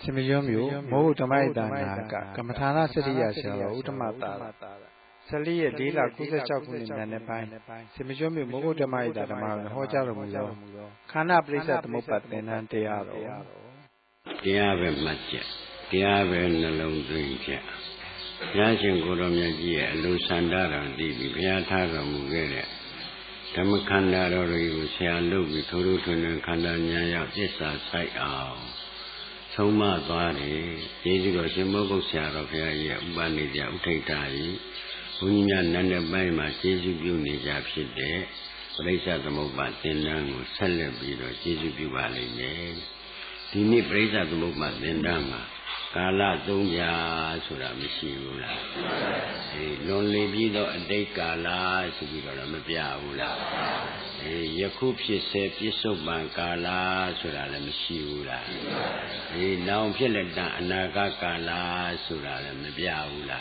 Simiyomyo, Mo Damaidana, Kamatana Seria Shell, Utamata, Sali, Lila, Kusa Chapun, Nanepai, Simiyomyo, Mo Damaida, Hoja Romulo, Kana place at Mopat, and Tearo. Tiave Matcha, Tiave Nalong Drinka, Yashin Goromia, Lusandara, Divi, Piataga Mugere, Tamakanda, Rori, Sia Lubi, Turutun, Kandanya, Jessa, Sai Ao. Soma Bari, Yedigo Shimogo Sarafia, Banidia, Utaitari, Unya Nanda Baima, Jesu Bunija Pide, Presa the Mobat, Tenang, Celebrito, Jesu Bivali, Tini Presa the Mobat, Tendama, Kala Dunga, Sura Mishula, Lonely Bido, a day Kala, Subira Mapiaula. Yakub said, Pisoban Kala, Sura Mishula. Now Pileta, Anaga Kala, Sura Mabiaula.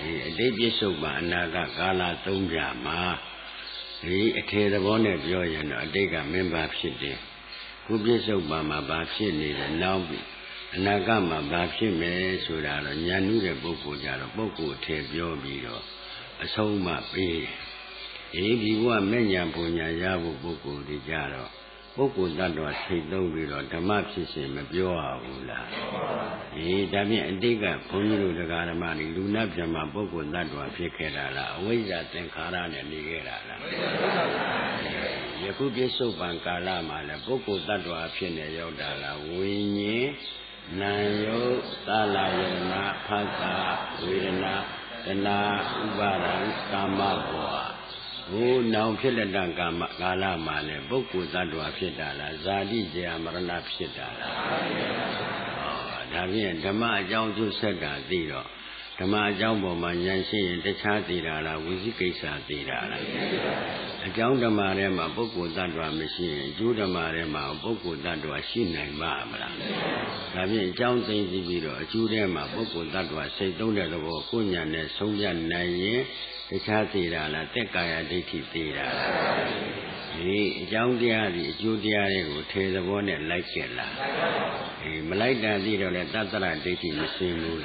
A day Pisoban, Anaga Kala, Tonjama. A tail of honor, joy, and a dega member of Shitty. Who Pisobama Bapsini, and now Anagama Bapsime, Sura, Yanu, the Boko Jaro, Boko, Tebio Bido, a Soma Be. If you want many Punya Yabu Boko di Jaro, Boko Dado, take no real, the maps is in a Bioa. Dami and Diga, Punu the Garamani, Lunabjama, Boko Dado, Picadala, away that and Karan and Nigera. Yakubi so Bankalama, Boko Dado, Pina Yodala, Winnie, Nayo, Salayana, Panta, Wirana, Tana, Ubaran, Kamaboa. Oh, now Piladan Gala Mane, Boku Zadwa Pidala, Zadi Jamarana Pidala. Davian, Dama Jau Seda, Diro, Dama Jambo Manyansi, the Chadira, Wizikisa Dira. A Janda Marema, Boku Zadwa Machine, Judah Marema, Boku Zadwa Shina Mamma. Davian Jown Zibiro, Judema, Boku Zadwa, say don't let the Kunya, Soyan Naye. The Chatira, la Tekaya Diti Tira. The Joundia, the Judia, will tell the one that like it. Malaita Dito, the Tatara Diti Machine.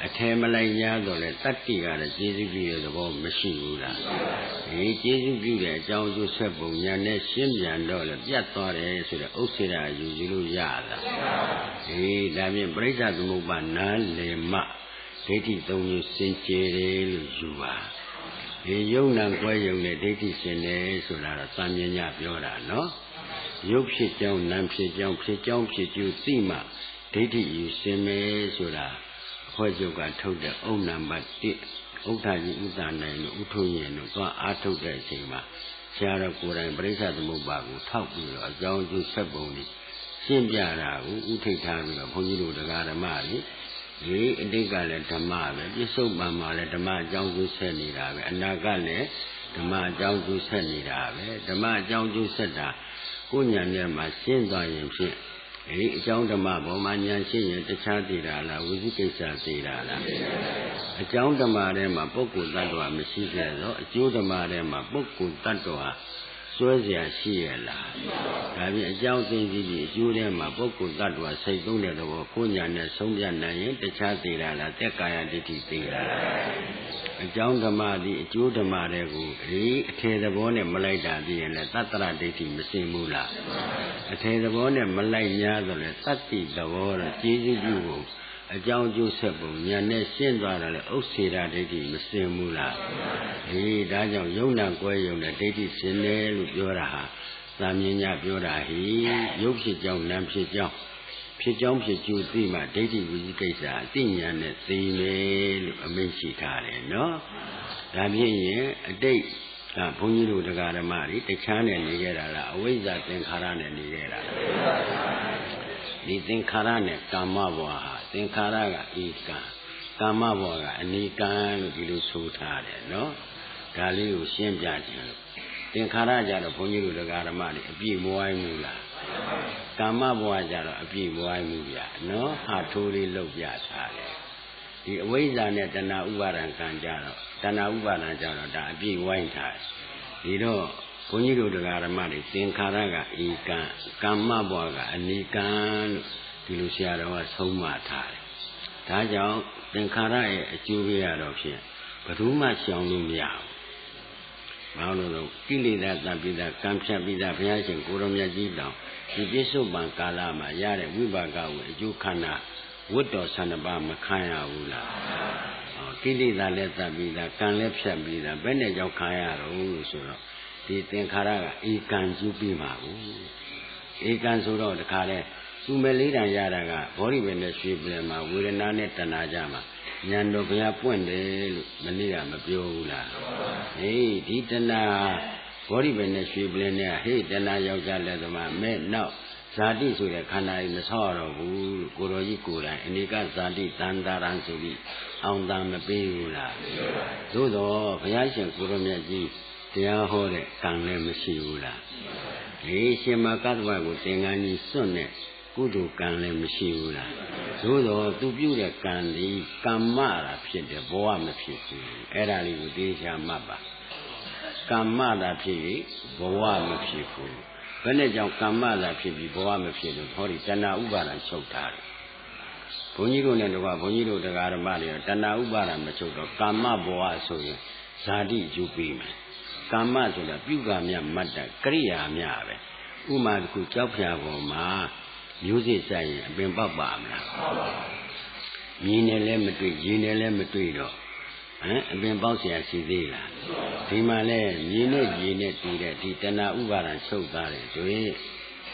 A Tamalaya, the Tatia, the JCB of the whole machine. The JCB, John Joseph, Yanes, Shimjan, the Yatore, so the Osira, Yulu Yada. The Damien Breda, the Mubana, the Ma. Dati don't sincere Jua. A young and young Dati Sene, so that a Samia Biora, no? Yoke shit down, Namshit jump, you Sima. Dati you seme, so that what you got told the own number, Otaji Utana, Utoyan, I told that Sima. Shara Kura and Bresa the Mobago, talk to you, a John Joseph. Simbiara, Utay upon you the Garamari. They got a Tamara, you so mamma, let the ma John to send it out, and Nagale, the ma John to send it out, the ma John to send that. Kunya near my sins on him, she John the Mabo, Manyan Shin, the Chadira, Wizikisa Tira. A John the Marema, Boku Dadua, Messina, Judah Marema, Boku Dadua. Suazia Shiela. Having a John Zingi, Julian, Boku Dadwa, say, don't let the Wakunya and Sonja, the Chatira, la Tekaya Diti Tira. A John the Madi, Judah Maregu, Tay the Bone Malaita, and the Tatara Diti Messimula. A Tay the Bone Malaya, the Tati, the War, Jesus. A John Joseph, Yanes, Sindra, Osira, Diti, Messimula. He died of Yona Goyo, the Diti Sine, Yoraha, Samina Biora, he, Yoshi John, Namshi John, Pijom, Pijuma, Diti Vizicasa, Tinyan, Sime, Menshitare, no? Damien, a date, Punilu the Garamari, the Chan and Nigera, away that in Haran and Nigera. The Tinkarane, Kamawa, Tinkaraga, Ika, Kamawa, and Nikan, Gilu Sutare, no? Dali, Shemjan, Tinkaraja, Punilu the Garamari, a big Moimula. Kamawa, a big Moimuya, no? Haturi Lobia Tare. The ways are net and Ubaran Kanjaro, Tana Ubaran Jaro, a big wine tie. You know. Punilu the Garamari, Tinkaraga, Ika, Kamaboga, and Nikan, ဒီလိုဆရာတော်ကဆုံးမထားတယ်ဒါကြောင့်သင်္ခါရရဲ့အကျိုးပေးရတော့ဖြင့်ဘယ်သူမှရှောင်လို့မရဘူးဘာလို့လဲကိလေသာတပိဒါကံဖြတ်ပြီးသားဘုရားရှင်ကိုရောမြတ်ကြီးတောင်ဒီပြစ္ဆုတ်ပံကာလမှာရတဲ့ဝိပါကကိုအကျိုးခန္ဓာဝတ်တော်12ပါးမခံရဘူးလားကိလေသာလည်းတပိဒါကံလည်းဖြတ်ပြီးသားဘယ်နဲ့ကြောင့်ခံရတော့လို့ဆိုတော့ဒီသင်္ခါရကဧကံကျူးပြီးမှာကိုဧကံဆိုတော့တခါလဲသူမဲ့လေးတန်ရတာကဘောဓိပင်နဲ့ရွှေပြည်မှာဝေဒနာနဲ့တဏှာကြမှာဉာဏ်တော်ဘုရားပွင့်တယ်လို့မနေ့ကမပြောဘူးလားဟေးဒီတဏှာဘောဓိပင်နဲ့ရွှေပြည်နဲ့ဟေးတဏှာယောက်ျားလက်သမားမဲ့နောက်ဇာတိဆိုတဲ့ခန္ဓာကြီးမဆောက်ရတော့ဘူးကိုတော်ကြီးကိုယ်တိုင်အနိကဇာတိတန်တာရန်ဆိုပြီးအောင်တန်မပေးဘူးလားသို့တော့ဘုရားရှင်ကိုရောမြတ်ကြီးတရားဟောတဲ့ကံလည်းမရှိဘူးလားဟေးရှင်မကတ္တဝကိုသင်္ကန်းကြီးစွန့်တဲ့ကုသိုလ်ကံလည်းမရှိဘူးလားသို့တော့သူပြုတဲ့ကံဒီကမ္မတာဖြစ်တယ်ဘဝမဖြစ်ဘူးအဲ့ဒါလေးကိုသိချာမှတ်ပါကမ္မတာဖြစ်ပြီးဘဝမဖြစ်ဘူးဘယ်နဲ့ကြောင့်ကမ္မတာဖြစ်ပြီးဘဝမဖြစ်လို့ဟောဒီတဏှာဥပါဒံချုပ်ထားတယ်ဘုန်းကြီးတို့နဲ့တကွာဘုန်းကြီးတို့တရားဓမ္မတွေတဏှာဥပါဒံမချုပ်တော့ကာမဘဝဆိုရင်ဇာတိယူပြီးမယ်ကာမဆိုတာပြုကမြတ်မတ်တကရိယာမြပဲဥမာတစ်ခုကြောက်ဖြာပေါ်မှာမျိုးစစ်ဆိုင်ရင်အပင်ပေါက်ပါမလားမြင်းနဲ့လည်းမတွေ့ရေနဲ့လည်းမတွေ့တော့အပင်ပေါက်เสียရှိသေးလားဒီမှာလဲမြင်းနဲ့ရေနဲ့တူတဲ့ဒီတဏှာဥပါဒံချုပ်သားတယ်ဆိုရင်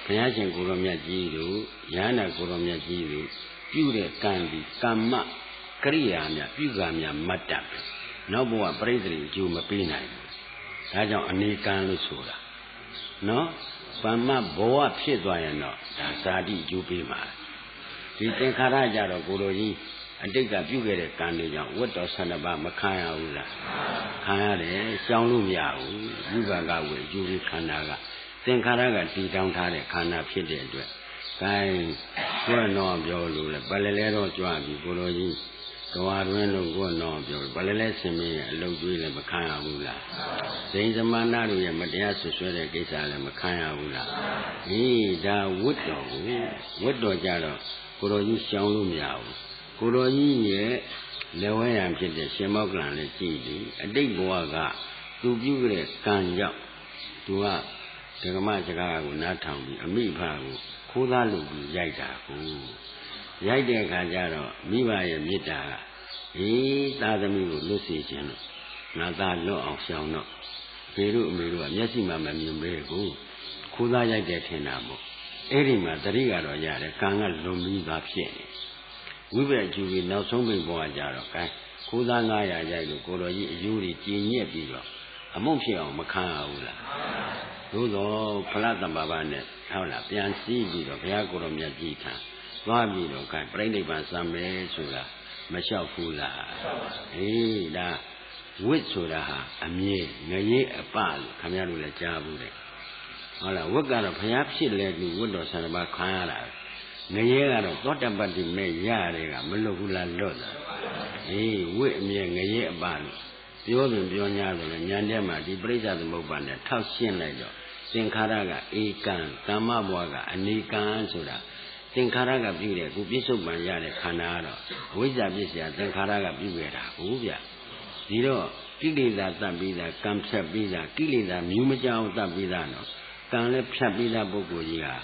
ဘုရားရှင်ကိုရောမြတ်ကြီးတို့ယန္တာကိုရောမြတ်ကြီးတို့ပြုတဲ့ကံဒီကမ္မကရိယာမြပြုကမြတ်မတ်တပဲနောက်ဘဝပရိသေအကျိုးမပေးနိုင်ဘူးဒါကြောင့်အနေကံလို့ဆိုတာနော်ဗမ္မဘဝဖြစ်သွားရင်တော့ဒါဇာတိအကျိုးပေးမှာဒီသင်္ခါရကြတော့ကိုလိုကြီးအတိတ်ကပြုခဲ့တဲ့ကံတွေကြောင့်ဝတ်တော်12ပါးမခံရဘူးလားခံရတယ်ရှောင်လို့မရဘူးဝိပါကဝေအကျိုးပေးခန္ဓာကသင်္ခါရကတည်တောင်းထားတဲ့ခန္ဓာဖြစ်တဲ့အတွက်ဂိုင်းကိုယ်တော်ပြောလို့လေပလလဲတော့ကြွပြီကိုလိုကြီးကဝါတွင်လို့ကိုယ်တော်ပြောပလလဲဆင်မင်းရဲ့အလုပ်တွေးလည်းမခံရဘူးလားဇိဉ္စမနာတို့ရဲ့မတရားဆွဆွဲတဲ့ကိစ္စလည်းမခံရဘူးလားဟေးဒါဝတ်တော်ကိုဝတ်တော်ကြတော့ကိုလိုကြီးရှောင်လို့မရဘူးကိုလိုကြီးရဲ့လက်ဝဲရံဖြစ်တဲ့ရှင်မောက္ကလန်လည်းကြည်ပြီအတိတ်ဘဝကသူပြုတဲ့ကံကြောင့်သူကဓမ္မစကားကိုနားထောင်ပြီးအမိဖကိုခိုးသားလုပ်ပြီးရိုက်တာကိုရိုက်တဲ့အခါကျတော့မိဘရဲ့မေတ္တာကဟေးသားသမီးကိုလွတ်စေခြင်းလို့ငါသားလွတ်အောင်ရှောင်တော့ဖေတို့အမေတို့ကမျက်စိမှမမြင်ပဲကိုခိုးသားရိုက်တဲ့ထင်တာမို့အဲ့ဒီမှာတတိကတော့ရတယ်ကံကလွန်ပြီးသားဖြစ်နေဝိဘက်ကျူပြီးနောက်ဆုံးပိတ်ပေါ်ကြတော့အဲခိုးသား900ရိုက်လို့ကိုတော်ကြီးအယူကြီးကျင်ညက်ပြီးတော့အမုန်းဖြစ်အောင်မခံရဘူးလားသို့တော့ဖလားတမ္ပါပါနဲ့ဟုတ်လားပြန်စီးပြီးတော့ဘုရားကိုယ်တော်မြတ်ကြီးထံသွားပြီးတော့ကဲပြိဋိဘံစံမယ်ဆိုတာမလျှောက်ဘူးလားဟေးဒါဝိဆိုတာဟာအမြဲငရေအပလို့ခင်ဗျားတို့လည်းကြားဘူးတဲ့ဟုတ်လားဝိကတော့ဘုရားဖြစ်လဲပြီးဝိတော်12ပါးခံရတာငရေကတော့သောတပတ္တိမဲ့ရတယ်ကမလွတ်ဘူးလားလွတ်တာဟေးဝိအမြဲငရေအပလို့ပြောရင်ပြော냐ဆိုလည်းဉာဏ်ထဲမှာဒီပရိစ္ဆသမုပ္ပါနဲ့ထောက်ရှင်းလိုက်တော့သင်္ခါရကဧကံကာမဘဝကအနေကံဆိုတာသင်္ခါရကပြုတဲ့အခုပြစ္ဆုတ်ပံရတဲ့ခန္ဓာကတော့အဝိဇ္ဇာပစ္စယသင်္ခါရကပြုခဲ့တာဟုတ်ဗျဒီတော့ကိလေသာတတ်ပြီးသားကံဖြတ်ပြီးသားကိလေသာမြူးမကြောင်တတ်ပြီးသားနော်ကံလည်းဖြတ်ပြီးသားပုဂ္ဂိုလ်ကြီးဟာ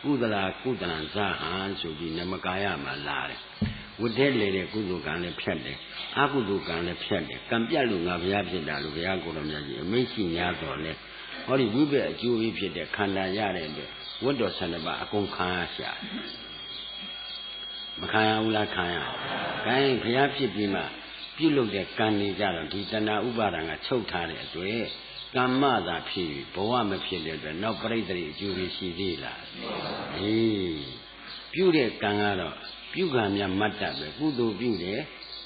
ကုသလာကုသံဇဟံဆိုပြီးနမကာယမှာလာတယ်ဝတ်တဲ့လေတဲ့ကုသိုလ်ကံလည်းဖြတ်တယ်အကုသိုလ်ကံလည်းဖြတ်တယ်ကံပြတ်လို့ငါဘုရားဖြစ်တာလို့ဘုရားကိုယ်တော်မြတ်ကြီးအမိန့်ရှိ냐တော်လဲဟောဒီဝိဘက်အကျိုးကြီးဖြစ်တဲ့ခန္ဓာရတဲ့အတွက်ဝတ်တော်12ပါးအကုန်ခံရရှာမခံရဘူးလားခံရ။ဒါရင်ဘုရားဖြစ်ပြီးမှပြုလုပ်တဲ့ကံတွေကြတော့ဒီတဏှာဥပါဒံကချုပ်ထားတဲ့အတွက်ကမ္မသာဖြစ်ပြီးဘဝမဖြစ်တဲ့အတွက်နောက်ပရိသေအကျိုးရှိသေးလား။အေးပြုတဲ့ကံကတော့ပြုကံများမတ်တတ်ပဲကုသိုလ်ပြုတယ်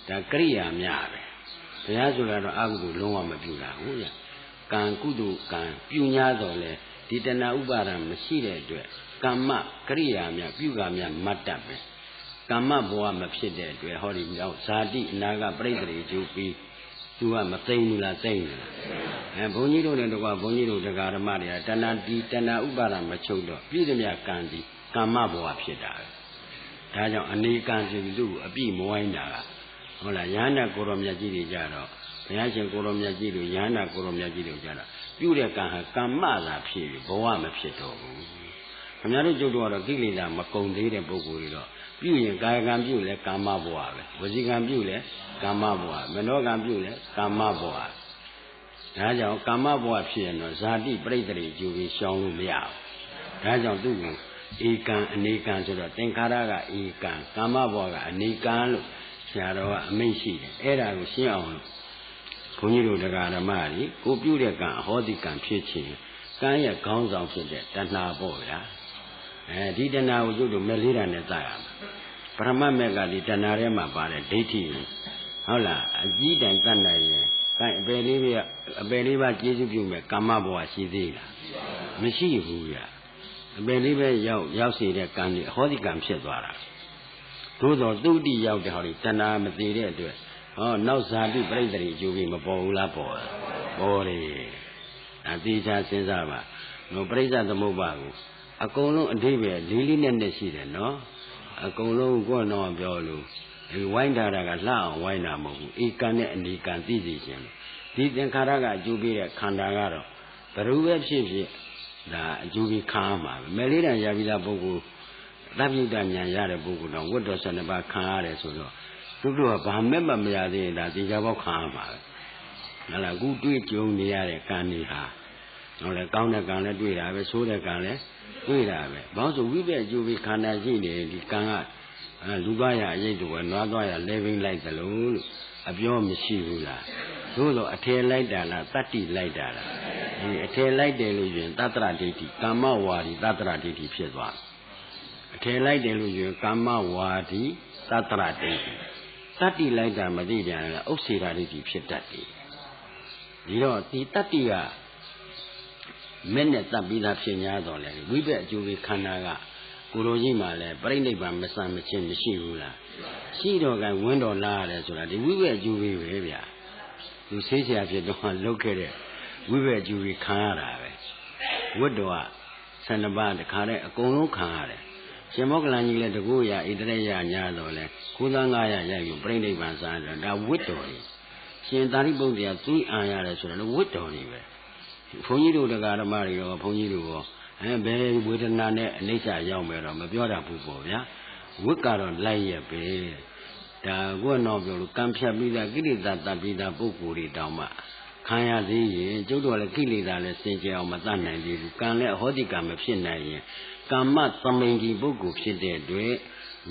ဒါကရိယာများပဲ။ဘုရားဆိုတော့အကုသိုလ်လုံးဝမပြုတာဟုတ်ရဲ့။ကံကုသိုလ်ကံပြု냐တော့လေဒီတဏှာဥပါဒံမရှိတဲ့အတွက်ကမ္မကရိယာများပြုကံများမတ်တတ်ပဲကမ္မဘဝမဖြစ်တဲ့အတွက်ဟောဒီမြောက်ဇာတိအနာကပရိသေအကျိုးပြီးသူကမသိဘူးလားသိနေလားဘုန်းကြီးတို့နဲ့တကွာဘုန်းကြီးတို့တရားဓမ္မတွေကတဏှာဥပါဒံမချုပ်တော့ပြည့်စုံကံဒီကမ္မဘဝဖြစ်တာပဲ ဒါကြောင့်အနေကံဆိုပြီးသူ့အပြည့်မဝိုင်းတာကဟုတ်လားယန္တာကိုရောမြတ်ကြီးတွေကြတော့ဘုရားရှင်ကိုရောမြတ်ကြီးတို့ယန္တာကိုရောမြတ်ကြီးတို့ကြတော့ပြုတဲ့ကံဟာကမ္မသာဖြစ်ပြီးဘဝမဖြစ်တော့ဘူးခင်ဗျားတို့ကျုပ်တို့ကတော့ကိလေသာမကုန်သေးတဲ့ပုဂ္ဂိုလ်တွေတော့ပြုရင်ကာယကံပြုလဲကာမဘဝပဲဝစီကံပြုလဲကာမဘဝမနောကံပြုလဲကာမဘဝဒါကြောင့်ကာမဘဝဖြစ်ရင်တော့ဇာတိပရိသေတွေကျူပြီးရှောင်လို့မရဘူးဒါကြောင့်သူ့ကိုဧကံအနေကံဆိုတော့သင်္ခါရကဧကံကာမဘဝကအနေကံလို့ဆရာတော်ကအမိန့်ရှိတယ်အဲ့ဒါကိုရှင်းအောင်ဘုန်းကြီးတို့တရားဓမ္မတွေကိုပြုတဲ့ကံအဟောတိကံဖြစ်ခြင်းကံရဲ့ခေါင်းဆောင်ဖြစ်တဲ့တဏှာပေါ့ဗျာဒီတဏှာကိုကျုပ်တို့မဲ့လေးတာနဲ့သတ်ရမှာပရမတ်မဲ့ကဒီတဏှာထဲမှာပါတယ်ဒိဋ္ဌိဟုတ်လားအကြီးတိုင်တတ်နိုင်ရင်အဲအပယ်လေးပါကျေးဇူးပြုမဲ့ကာမဘဝရှိသေးလားမရှိဘူးဗျအပယ်လေးပဲရောက်စေတဲ့ကံဒီအဟောတိကံဖြစ်သွားတာသို့တော်သုတိရောက်တဲ့ဟောဒီတဏှာမသေးတဲ့အတွက်နောက်ဇာတိပရိသေတွေအကျိုးပြီးမပေါ်ဘူးလားပေါ်တယ်အတိအကျစဉ်းစားပါပရိစ္ဆသမုပ္ပါကိုအကုန်လုံးအဓိပ္ပာယ်လေးနဲ့ရှိတယ်နော်အကုန်လုံးကိုယ်တော့ပြောလို့ဒီဝိုင်းတာကလှအောင်ဝိုင်းတာမဟုတ်ဘူးဧကံနဲ့အနေကံသိစေခြင်းဒီသင်္ခါရကအကျိုးပေးတဲ့ခန္ဓာကတော့ဘယ်လိုပဲဖြစ်ဒါအကျိုးပေးခံရမှာပဲမယ်လေးတန်ရပြီးသားပုဂ္ဂိုလ်သဗ္ဗညုတဉာဏ်ရတဲ့ပုဂ္ဂိုလ်တော့ဝတ္တော်12ပါးခံရတယ်ဆိုတော့သူတို့ကဘာမဲ့မရသေးရင်ဒါသင်္ကြန်ပေါက်ခံရမှာပဲဟုတ်လားအခုတွေ့ကြုံနေရတဲ့ကံတွေဟာဟုတ်လဲကောင်းတဲ့ကံလည်းတွေ့တာပဲဆိုးတဲ့ကံလည်းတွေ့တာပဲဘာလို့ဆိုဝိပက်အကျိုးပေးခန္ဓာရှိနေဒီကံကလူသွားရအရေးတူပဲနွားသွားရလဲဘိန်းလိုက်သလိုလို့အပြောမရှိဘူးလားသို့တော့အထယ်လိုက်တာလားတတ္တိလိုက်တာလားဒီအထယ်လိုက်တယ်လို့ရင်တတ္တရဒိဋ္ဌိကာမဝါဒီတတ္တရဒိဋ္ဌိဖြစ်သွားအထယ်လိုက်တယ်လို့ရင်ကာမဝါဒီတတ္တရဒိဋ္ဌိတတ္တိလိုက်တာမသိပြန်ရင်ဥစ္စေရာဒိဋ္ဌိဖြစ်တတ်တယ်ဒီတော့ဒီတတ္တိကမဲ့နဲ့တပ်ပြီးသားဖြစ်냐တော့လေဝိပက်အကျိုးပေးခန္ဓာကကိုလိုကြီးမှလည်းပြိဋိဘံမဆံမချင်းမရှိဘူးလားရှိတော့ကဝင်းတော်လာရတယ်ဆိုတာဒီဝိပက်အကျိုးပေးပဲဗျာသူဆေးဆရာဖြစ်တော့လုတ်ခဲ့တဲ့ဝိပက်အကျိုးပေးခံရတာပဲဝတ်တော်က12ပါးတခါတည်းအကုန်လုံးခံရတယ်ရှင်မောကလန်ကြီးလည်းတကူရဣတရေရညာတော့လေ9,900ရိုက်ယူပြိဋိဘံစားတယ်ဒါဝတ်တော်ကြီးရှင်သာရိပုတ္တရာသူ့အာရတယ်ဆိုတော့ဝတ်တော်ကြီးပဲဘုန်းကြီးတို့တရားဓမ္မတွေရောဘုန်းကြီးတို့ရောဘယ်ဝေဒနာနဲ့အနိစ္စရောက်မယ်တော့မပြောတတ်ဘူးပေါ့ဗျာဝိကတော့လိုက်ရပဲဒါကိုယ်တော့ပြောလို့ကံဖြတ်ပြီးသားကိလေသာတတ်ပြီးသားပုဂ္ဂိုလ်တွေတောင်မှခံရသေးရင်ကျုပ်တို့ကလည်းကိလေသာလည်းစင်ကြယ်အောင်မတတ်နိုင်သေးဘူးကံလည်းအဟောတိကံမဖြစ်နိုင်ရင်ကာမသမိန်ကြီးပုဂ္ဂိုလ်ဖြစ်တဲ့အတွက်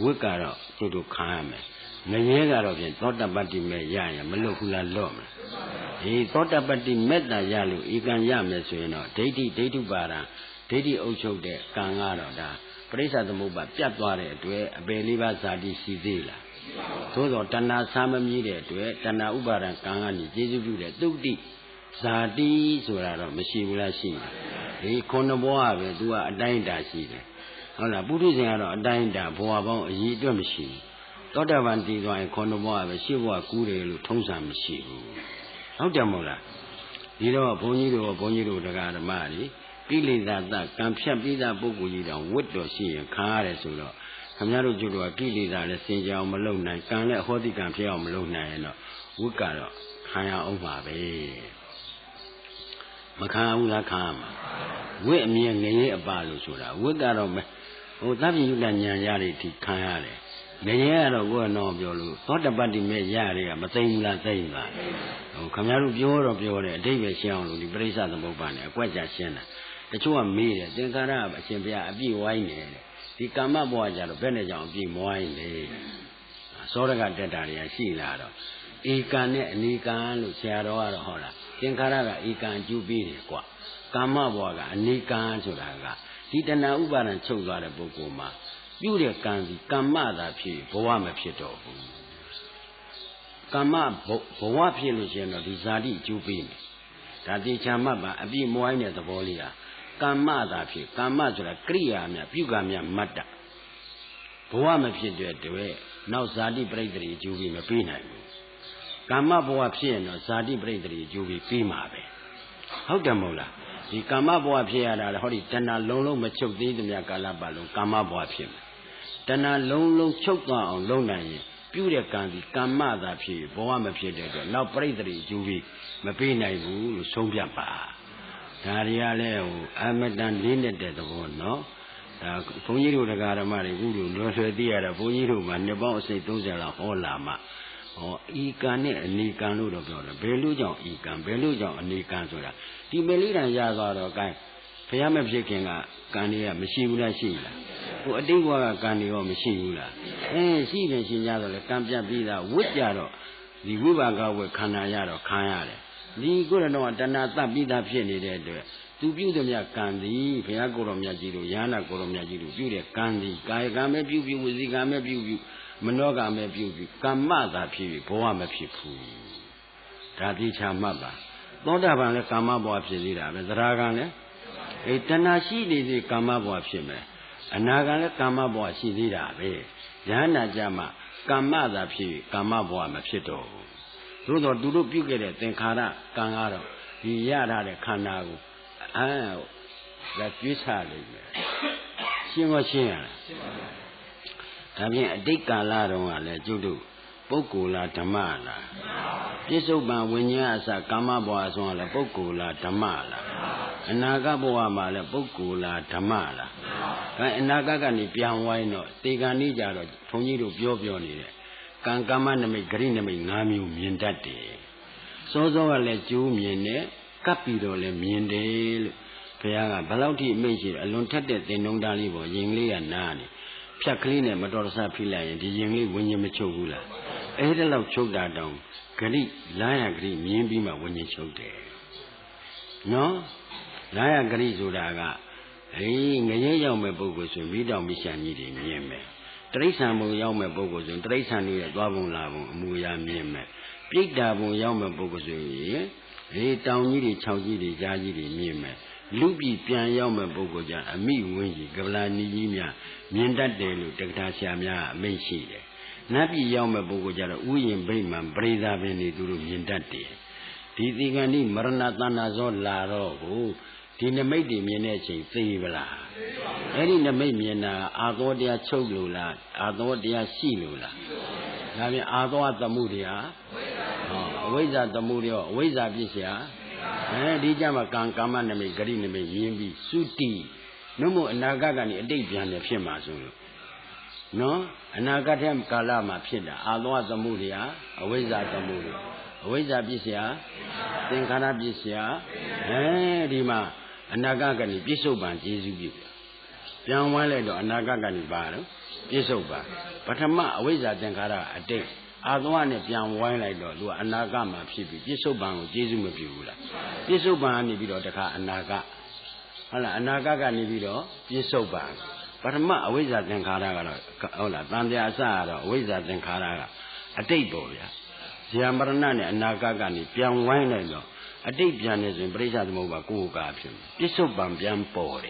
ဝိကတော့ကျုပ်တို့ခံရမယ်ငရဲကတော့ဖြင့်သောတပတ္တိမဲ့ရရင်မလွတ်ဘူးလားလွတ်မလားဒီသောတပတ္တိမဲ့တာရလို့ဧကံရမယ်ဆိုရင်တော့ဒိဋ္ဌိပါဒံဒိဋ္ဌိအုပ်ချုပ်တဲ့ကံကတော့ဒါပရိစ္ဆသမုပ္ပါပြတ်သွားတဲ့အတွက်အပယ်လေးပါးဇာတိရှိသေးလားသို့တော့တဏှာဆာမမြည်တဲ့အတွက်တဏှာဥပါဒံကံကနေကျေစုပြုတဲ့သုတိဇာတိဆိုတာတော့မရှိဘူးလားရှိတယ်ဒီခုနှစ်ဘဝပဲသူကအတိုင်းအတာရှိတယ်ဟုတ်လားပုထုဇဉ်ကတော့အတိုင်းအတာဘဝပေါင်းအရေးအတွက်မရှိဘူးသောတာပန်တည်သွားရင်ခုနှစ်ဘဝပဲရှစ်ဘဝကူးတယ်လို့ထုံးစံမရှိဘူးဟုတ်တယ်မဟုတ်လားဒီတော့ဘုန်းကြီးတို့တရားဓမ္မတွေကိလေသာတကံဖြတ်ပြီးသားပုဂ္ဂိုလ်ကြီးတောင်ဝတ်တော်ရှိရင်ခံရတယ်ဆိုတော့ခင်ဗျားတို့ကျတို့ကကိလေသာလည်းစင်ကြအောင်မလုပ်နိုင်ကံလည်းအဟောတိကံဖြစ်အောင်မလုပ်နိုင်ရင်တော့ဝတ်ကတော့ခံရအောင်ပါပဲမခံဘူးလားခံရမှာဝတ်အမြဲငရဲအပလို့ဆိုတာဝတ်ကတော့သဗ္ဗညုတဉာဏ်ရတဲ့အထိခံရတယ်ငရဲကတော့ကိုယ်တော့ပြောလို့သောတပတ္တိမဲ့ရတွေကမသိဘူးလားသိပါခင်ဗျားတို့ပြောတော့ပြောတယ်အတိတ်ပဲရှင်းအောင်လို့ဒီပရိစ္ဆသမုပ္ပါနဲ့အကွက်ကြရှင်းတာတချို့ကမေးတယ်သင်္ခါရအရှင်ဘုရားအပြည့်ဝိုင်းနေတယ်ဒီကာမဘဝကြတော့ဘယ်နဲ့ကြောင့်အပြည့်မဝိုင်းလဲသောရကတက်တာတွေကရှိလာတော့ဧကံနဲ့အနေကံလို့ဆရာတော်ကတော့ဟောတာသင်္ခါရကဧကံအကျိုးပေးတယ်ကွာကာမဘဝကအနေကံဆိုတာကဒီတဏှာဥပါဒံချုပ်သွားတဲ့ပုဂ္ဂိုလ်မှာပြုတဲ့ကံဒီကမ္မသာဖြစ်ဘဝမဖြစ်တော့ဘူးကမ္မဘဝဖြစ်လို့ရှိရင်တော့ဒီဇာတိအကျိုးပေးမယ်ဒါတိချာမှတ်ပါအပြည့်မဝိုင်းတဲ့သဘောလေးဟာကမ္မသာဖြစ်ကမ္မဆိုတာကရိယာများပြုကံများမတ္တဘဝမဖြစ်တဲ့အတွက်နောက်ဇာတိပရိသေအကျိုးပေးမပေးနိုင်ဘူးကမ္မဘဝဖြစ်ရင်တော့ဇာတိပရိသေအကျိုးပေးမှာပဲဟုတ်တယ်မဟုတ်လားဒီကမ္မဘဝဖြစ်ရတာဟောဒီတဏှာလုံးလုံးမချုပ်သေးသမျှကာလပတ်လုံးကမ္မဘဝဖြစ်မယ် Tana long choke on long line, beauty candy, Kamada P, Boama Pied, now Bradley, Juvi, Mapina, Sombiapa. Tariale, Amadan Linda de one, no? Fungiru the Garamari, Guru, no idea of Fungiru, and the boss say those are all lama. Or Ekan and Nikan Ludo, Belujon, Ekan, Belujon, and Nikan Soda. The Melina Yaga guy, Payama shaking a Kania, Machina Sheila. Who a day was a Kani or Machina. Eh, she then she yada, Campia Vida, Woodjaro, the Wubaga with Kanayaro, Kayare. The good no Danata Vida Pieni there. To build them ya candy, Piagorom Yajiru, Yana Gorom Yajiru, Beauty Candy, Kayagame Beauty, Wizigame Beauty. Monogame beauty, Kamada P, Boama Pipu. Tati Chamaba. Don't have a Kamabo Psida, the Dragane. A Tanashi is a Kamabo Psime. Anagane Kamabo Sidira, Jana Jama, Kamada P, Kamabo Mapsito. Rudo Duru Pugere, Tenkara, Kangaro, Yara de Kanago. Ah, that you had it. Sing. Having a dick a lot on let you do. Pocula tamala. Pisoban when you ask a Kamaboas on la Pocula tamala. And Nagaboama la Pocula tamala. And Nagagani pian wino, Teganija, Tonido Biobioni. Can come and make green and make Namu Miendati. So I let you miene, Capito le miendale. Piaga, Balauti Meji, alone tatted the Nondalibo, Yingli and Nani. Piacline, Madorsa Pila, and the youngly when you machogula. A head of choke that down. Gari, Laya Gri, Mimbima when you choke there. No? Laya Gri Zuraga. Ring a yama bogos and read out Mishani, Mieme. Traceamo Yama bogos and Tracani, Gavon Lavo, Muya Mieme. Big Davo Yama bogos, eh? Down Yidi, Chowgidi, Jajidi, Mieme. Lubi Pian Yama Bogoja, a me wingy, Gablani Yimia, Mienda Delu, Tectasiamia, Menshi. Nabi Yama Bogoja, Uyim Bayman, Breda Veni Duru Miendati. Tidigani, Maranatana Zon Laro, Tina made him Yenechi, Fivela. Any Namamiana, Adodia Choglula, Adodia Silula. Nabi Adoa the Mudia, Weza the Mudio, Weza Bisia. Dijama can come and make green and make yimbi, suti. No more Nagagani, a day behind the Piemazu. No, and I got him Kalama Pida, Aloa the Mudia, away that the Mudia, away that Bisia, then Canabisia, Rima, and Nagagani, Pisoban, Jesu. Young Wallet or Nagagani Bar, Pisoba, but a ma away that Tenkara a day. Adwane pian wine like do anagama pipi pisoban Jesu mabula pisoban ni bido taka anaga hala anaga ga ni bido pisoban patama awaiza tenkara ga hola tandya asa ro awaiza tenkara ga atit po bya siyamarana ne anaga ga ni pian wine like do atit pian ne sin parisa thamo ba ko ka phit pisoban pian po de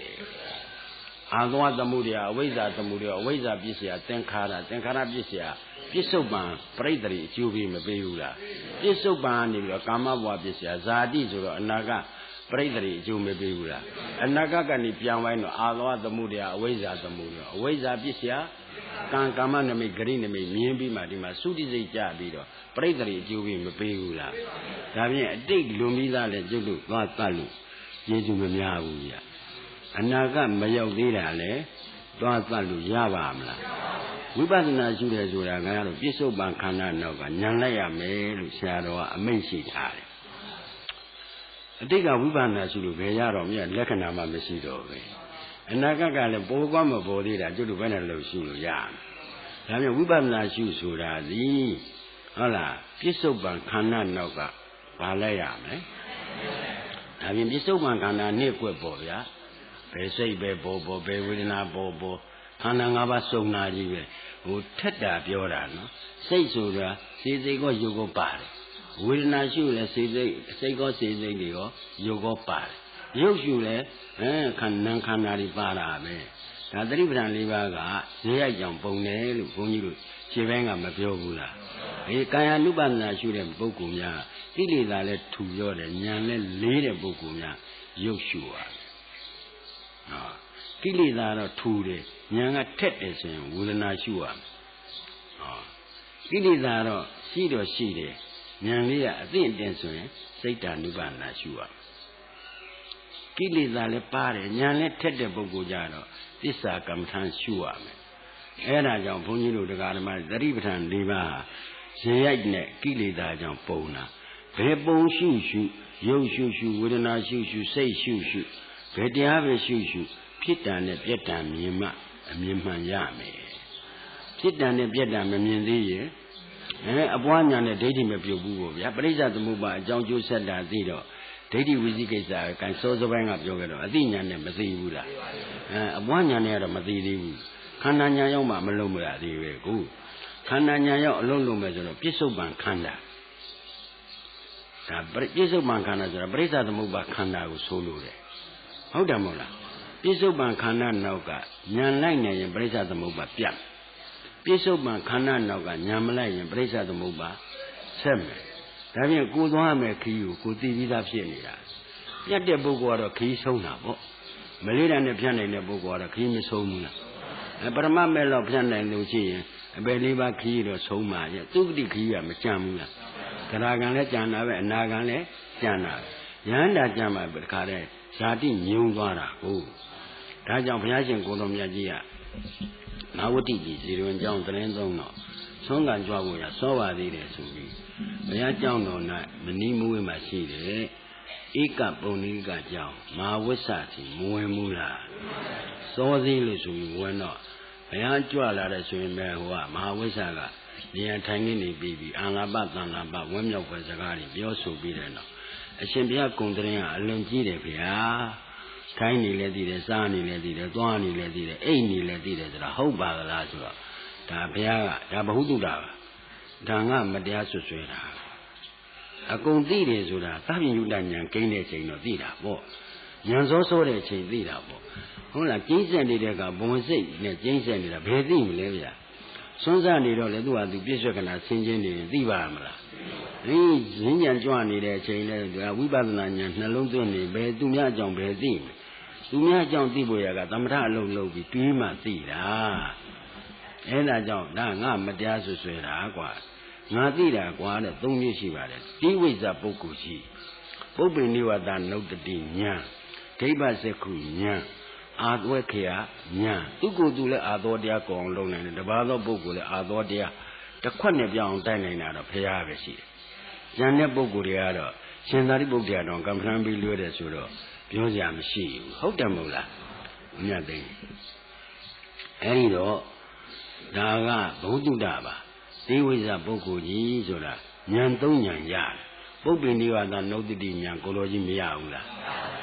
Adwa Tamudia, Awaiza Tamudia, Awaiza Pisia, Tenkara Pisia, Pisoban, Pradri, Jubi Mabeula, Pisoban, Kamawa Pisia, Zadi, Naga, Pradri, Jumebeula, and Nagagani Piamino, Alwa Tamudia, Awaiza Tamudia, Awaiza Pisia, Kankamana me green me, Mimbi Madima, Sudi Jabido, Pradri, Jubi Mabeula. Davia, dig Lumida, Julu, not Talu, Jesu Miabuya. Anaga Mayodile, Dwazalu Yavamla. Wibana Julia Zuragano, Piso Bancana Nova, Nalaya me, Shadow, a Menshi Tare. I think I Wibana Zulu, Veyaro, Lekanama Messido. Anaga Bogama body that you Venelo Sulu Yam. I mean, Wibana Jusura, the Hala, Piso Bancana Nova, Valayam, I mean, Piso Bancana Nequa Boya. Say be bobo, be within a bobo, Hanangaba Sognaji, who Teta Biorano, say so, say they go, you go bad. Will not you, let's say go, say they go, you go bad. You canari para me. Nadrivan Livaga, they young Pone, Pony, Chivanga Mapiogula. A Kaya Lubana shoot and Bokumia, Tilly let to your and Yan later Bokumia, Yoshua. ကိလေသာတော့ထူတယ်ဉာဏ်ကထက်တယ်ဆိုရင်ဝေဒနာရှုရမယ်ကိလေသာတော့ရှိတော့ရှိတယ်ဉာဏ်လေးကအသိအတင်ဆိုရင်စိတ်ဓာနုပါဒနာရှုရမယ်ကိလေသာလည်းပါတယ်ဉာဏ်လည်းထက်တဲ့ပုဂ္ဂိုလ်ကြတော့သစ္စာကမ္မထန်ရှုရမယ်အဲ့ဒါကြောင့်ဘုန်းကြီးတို့တရားဓမ္မသတိပဋ္ဌာန်၄ပါးဟာဇေယိုက်နဲ့ကိလေသာကြောင့်ပုံတာဘယ်ပုံရှုရှုရုပ်ရှုရှုဝေဒနာရှုရှုစိတ်ရှုရှုဘယ်တရားပဲရှုရှုဖြစ်တန်နဲ့ပြက်တန်မြင်မှအမြင်မှန်ရမယ်ဖြစ်တန်နဲ့ပြက်တန်မမြင်သေးရင်အပွားညာနဲ့ဒိဋ္ဌိမပြုတ်ဘူးပေါ့ဗျာပရိစ္ဆသမုပ္ပါအကြောင်းကျိုးဆက်တာသိတော့ဒိဋ္ဌိဝိသိကိစ္စကစောစောပိုင်းကပြောခဲ့တော့အသိဉာဏ်နဲ့မသိဘူးလားအပွားညာနဲ့ကတော့မသိသေးဘူးခန္ဓာညာရောက်မှမလုံးမရသေးပဲကိုခန္ဓာညာရောက်အလုံးလုံးပဲဆိုတော့ပြစ္ဆုတ်ပံခန္ဓာဒါပြစ္ဆုတ်ပံခန္ဓာဆိုတာပရိစ္ဆသမုပ္ပါခန္ဓာကိုဆိုလိုတယ်ဟုတ်တယ်မဟုတ်လားပြစ္ဆုတ်ပံခန္ဓာနောက်ကညာလိုက်နေရင်ပရိစ္ဆသမုပ္ပါပြတ်ပြစ္ဆုတ်ပံခန္ဓာနောက်ကညာမလိုက်ရင်ပရိစ္ဆသမုပ္ပါဆက်မယ်ဒါဖြင့်ကိုသွားမယ်ခီးကိုကိုသိပြီးသားဖြစ်နေတာပြတ်တဲ့ပုဂ္ဂိုလ်ကတော့ခီးဆုံးတာပေါ့မလေးတာနဲ့ဖြတ်နိုင်တဲ့ပုဂ္ဂိုလ်ကတော့ခီးမဆုံးဘူးလားပရမတ်မဲ့တော့ဖြတ်နိုင်လို့ရှိရင်အပယ်လေးပါးခီးတော့ဆုံးပါရဲ့သုဂတိခီးကမကြံဘူးလားကရာကံလည်းကြံတာပဲအနာကံလည်းကြံတာယန္တာကြံမှာတခါတည်းဇာတိညုံသွားတာကိုဒါကြောင့်ဘုရားရှင်ကိုယ်တော်မြတ်ကြီးကနာဝတိကြီးဇေရဝင်ကျောင်းသတင်းသုံးတော့ဆုံးကံကြွဖို့ရစောပါသေးတယ်ဆိုပြီးဘုရားကျောင်းတော်၌မနီးမဝေးမှာရှိတယ်ဧကပုံနိကကျောင်းမဟာဝိဆစီမဝင်ဘူးလားစောသေးလို့ဆိုပြီးဝင်တော့ဘုရားကြွလာတဲ့ဆိုရင်ပဲဟိုကမဟာဝိဆကနေရာထိုင်နေနေပြီးအာလာပသံလာပဝင်းမြောက်ပဲစကားတွေပြောဆိုပြီးတယ်နော်အရှင်ဘုရားကုံတရင်ကအလွန်ကြီးတယ်ဗျာထိုင်နေလဲသိတယ်စားနေလဲသိတယ်သွားနေလဲသိတယ်အိတ်နေလဲသိတယ်ဆိုတာဟုတ်ပါလားဆိုတော့ဒါဘုရားကဒါဘ ഹു တုတာပါဒါငါမတရားဆွဆွဲတာအကုန်သိတယ်ဆိုတာသဗ္ဗညုတဉာဏ်ကိန်းတဲ့ချိန်တော့သိတာပေါ့ဉာဏ်စောစောတဲ့ချိန်သိတာပေါ့ဟုတ်လားကျင်းဆက်နေတဲ့ကဘုံစိတ်နဲ့ကျင်းဆက်နေတာဘယ်သိမလဲဗျာစွန်းစားနေတော့လေသူ့ဟာသူပြည့်စွက်ကနာဆင်းခြင်းနေရင်သိပါမလားဈဉ္ဉံကြွနေတဲ့အချိန်လဲဝိပဿနာဉာဏ်နှလုံးသွင်းနေဘယ်သူများအကြောင်းဘယ်သိမလဲသူများအကြောင်းသိဖို့ရကသမထအလုံးလုံးပြီးတွေးမှသိတာအဲဒါကြောင့်ဒါငါမတရားဆွဆွဲတာကွာငါသိတာကွာတဲ့၃မျိုးရှိပါတယ်တိဝိဇ္ဇပုဂ္ဂိုလ်ရှိပုပ္ပိနိဝတနုတ္တိဉာဏ်ဒိဗ္ဗစက္ခုဉာဏ်အာသဝေခေယဉာဏ်သူကိုယ်သူလည်းအာသောတရားကောင်းလုံးနိုင်တယ်တပါးသောပုဂ္ဂိုလ်လည်းအာသောတရားတစ်ခွက်နဲ့ပြောင်းတိုက်နိုင်တာတော့ဘုရားပဲရှိတယ်ဉာဏ်တဲ့ပုဂ္ဂိုလ်တွေကတော့ရှင်သာရိပုတ္တရာတော်ကမ္မထံပြီးလွှဲတယ်ဆိုတော့ပြောစရာမရှိဘူးဟုတ်တယ်မဟုတ်လားမြတ်သိအဲဒီတော့ဒါကဘုဒ္ဓတာပါသေဝိဇ္ဇပုဂ္ဂိုလ်ကြီးဆိုတာဉာဏ်၃ဉာဏ်ရတယ်ပုပ္ပိနိဝါဒနုတ္တိဉာဏ်ကိုလိုကြီးမရဘူးလား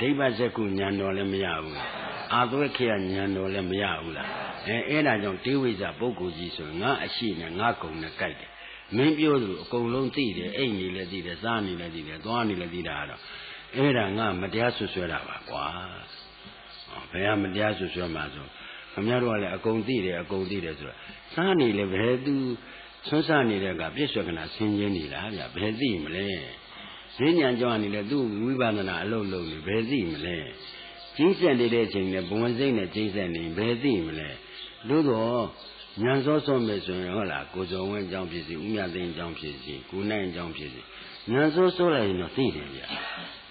ဒိဗ္ဗစက္ခုဉာဏ်တော်လည်းမရဘူးလားအာသဝေခေယဉာဏ်တော်လည်းမရဘူးလားအဲ့ဒါကြောင့်သေဝိဇ္ဇပုဂ္ဂိုလ်ကြီးဆိုငါအရှိနဲ့ငါကုံနဲ့ကြိုက်တယ်မင်းပြောသလိုအကုန်လုံးသိတယ်အိတ်နေလည်းသိတယ်စားနေလည်းသိတယ်သွားနေလည်းသိတာတော့အဲ့ဒါငါမတရားဆွဆွဲတာပါကွာဘယ်ဟာမတရားဆွဆွဲမှာဆိုခင်ဗျားတို့ကလည်းအကုန်သိတယ်အကုန်သိတယ်ဆိုတော့စားနေလည်းဘယ်သူဆွမ်းစားနေတဲ့ကပြည့်စွက်ကနာဆင်းခြင်းနေလားဗျဘယ်သိမလဲဈဉ္ဉံကြောင်းနေလည်းသူ့ဝိပဿနာအလုပ်လုပ်နေဘယ်သိမလဲကျင်းဆက်နေတဲ့အချိန်နဲ့ဘဝစိတ်နဲ့ကျင်းဆက်နေဘယ်သိမလဲလို့တော့ဉာဏ်စောစောမဲ့ဆိုရင်ဟုတ်လားကိုဇော်ဝင်းအကြောင်းဖြစ်စီဥမြသိန်းအကြောင်းဖြစ်စီကိုနိုင်အကြောင်းဖြစ်စီဉာဏ်စောစောလိုက်ရင်တော့သိတယ်ဗျ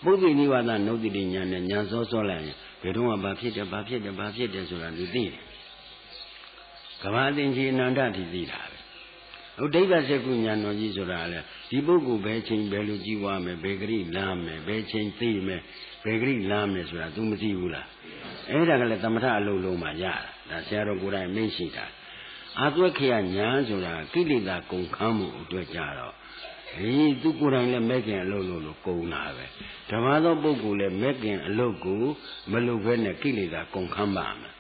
ပုပ္ပိနိဝါဒနုတ္တိဉာဏ်နဲ့ဉာဏ်စောစောလိုက်ရင်ဘယ်တော့မှဘာဖြစ်တယ်ဘာဖြစ်တယ်ဘာဖြစ်တယ်ဆိုတာသူသိတယ်ကမ္ဘာအသင်္ချေအနန္တတိသိတာပဲဟိုဒိဗ္ဗစက္ခုဉာဏ်တော်ကြီးဆိုတာလေဒီပုဂ္ဂိုလ်ဘယ်ချိန်ဘယ်လိုကြီးွားမယ်ဘယ်ဂရိလမ်းမယ်ဘယ်ချိန်သိမယ်ဘယ်ဂရိလမ်းမယ်ဆိုတာ तू မသိဘူးလားအဲ့ဒါကလည်းသမထအလုံးလုံးမှရတာဒါဆရာတော်ကိုယ်တိုင်မိန့်ရှိတာအာသဝခေယဉာဏ်ဆိုတာကိလေသာကုန်ခန်းမှုအတွက်ကြတော့သူကိုယ်တိုင်လည်းမဲ့ခင်အလုပ်လို့ကုန်တာပဲဓမ္မသောပုဂ္ဂိုလ်လည်းမဲ့ခင်အလုပ်ကိုမလုပ်ဘဲနဲ့ကိလေသာကုန်ခန်းပါမယ်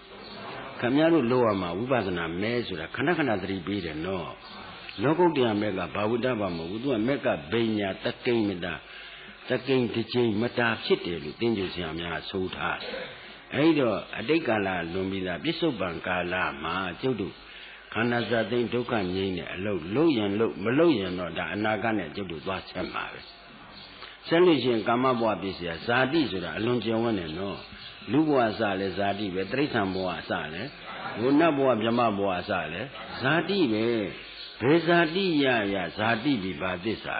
ခင်ဗျားတို့လို့ရမှာဝိပဿနာမဲဆိုတာခဏခဏသတိပေးတယ်နော်လောကုတ္တရာမဲကဘာဝိတ္တပါမဟုတ်ဘူးသူကမဲကဘိညာတကိမ္မတာတကိမ္တစ်ချိန်မတာဖြစ်တယ်လို့သင်္ကြန်ဆရာများဆိုထားတယ်အဲဒီတော့အတိတ်ကာလလွန်ပြီးသားပြစ္ဆုတ်ပံကာလမှာကျုပ်တို့ခန္ဓာစသိဒုက္ခငြိမ်းတဲ့အလုပ်လုပ်ရင်လုပ်မလုပ်ရင်တော့ဒါအနာဂတ်နဲ့ကျုပ်တို့သွားဆက်မှာပဲ ဆက်လို့ရှိရင်ကာမဘဝပစ္စည်းဇာတိဆိုတာအလွန်ကျယ်ဝန်းတယ်နော်လူဘဝအစလည်းဇာတိပဲတိရစ္ဆာန်ဘဝအစလည်းဘုဏဘဝဗြဟ္မဘဝအစလည်းဇာတိပဲဘယ်ဇာတိရဇာတိဒီဘာသစ္စာ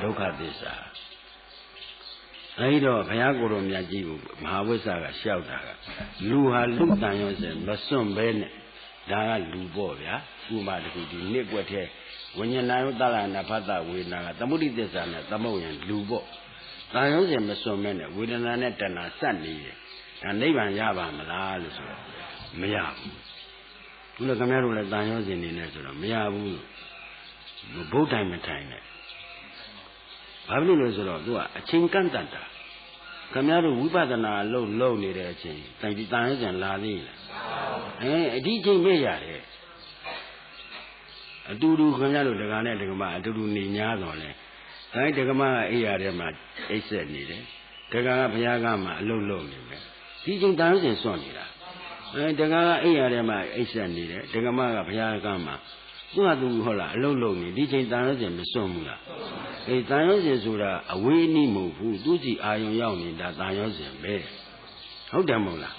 ဒုက္ခသစ္စာအဲဒီတော့ဘုရားကိုယ်တော်မြတ်ကြီးကိုမဟာဝိဇ္ဇာကလျှောက်တာကလူဟာလူတန်ရောစင်မစွန့်ပဲနဲ့ဒါကလူပေါ့ဗျာဥပမာတခုဒီနှစ်ကွက်ထဲဝိညာဏယောတလနာဖတ်တဝေဒနာကသမုဒိသစ္စာနဲ့သမုတ်ရင်လူပေါ့တန်ရောစင်မစွန့်ပဲနဲ့ဝေဒနာနဲ့တဏှာစက်နေတယ်ဒါနိဗ္ဗာန်ရပါမလားလို့ဆိုတော့မရဘူးသူလည်းခင်ဗျားတို့လည်းတန်ရောစင်နေနေဆိုတော့မရဘူးဘုဒ္ဓံမထိုင်နဲ့ဘာဖြစ်လို့လဲဆိုတော့သူကအချိန်ကန့်တတ်တာခင်ဗျားတို့ဝိပဿနာလုပ်နေတဲ့အချိန်တိုင်ဒီတန်ရောစင်လာသေးလားအဒီချိန်ပဲရတယ်အတူတူခင်ဗျားတို့ဒကာနဲ့ဒကမအတူတူနေ냐တော့လဲအဲဒီဒကမကအိယာထဲမှာအိတ်ဆက်နေတယ်ဒကာကဘုရားကမှအလုပ်လုပ်နေမယ်ဒီချိန်တန်ရောစင်စွန့်နေတာဒကာကအိယာထဲမှာအိတ်ဆက်နေတယ်ဒကမကဘုရားကမှသူ့ဟာသူဟုတ်လားအလုံးလုံးနေဒီချိန်တန်ရောစင်မစွန့်ဘူးလားတန်ရောစင်ဆိုတာအဝေးအနိမဟုတ်ဘူးသူစီအာယုံရောက်နေတာတန်ရောစင်ပဲဟုတ်တယ်မဟုတ်လား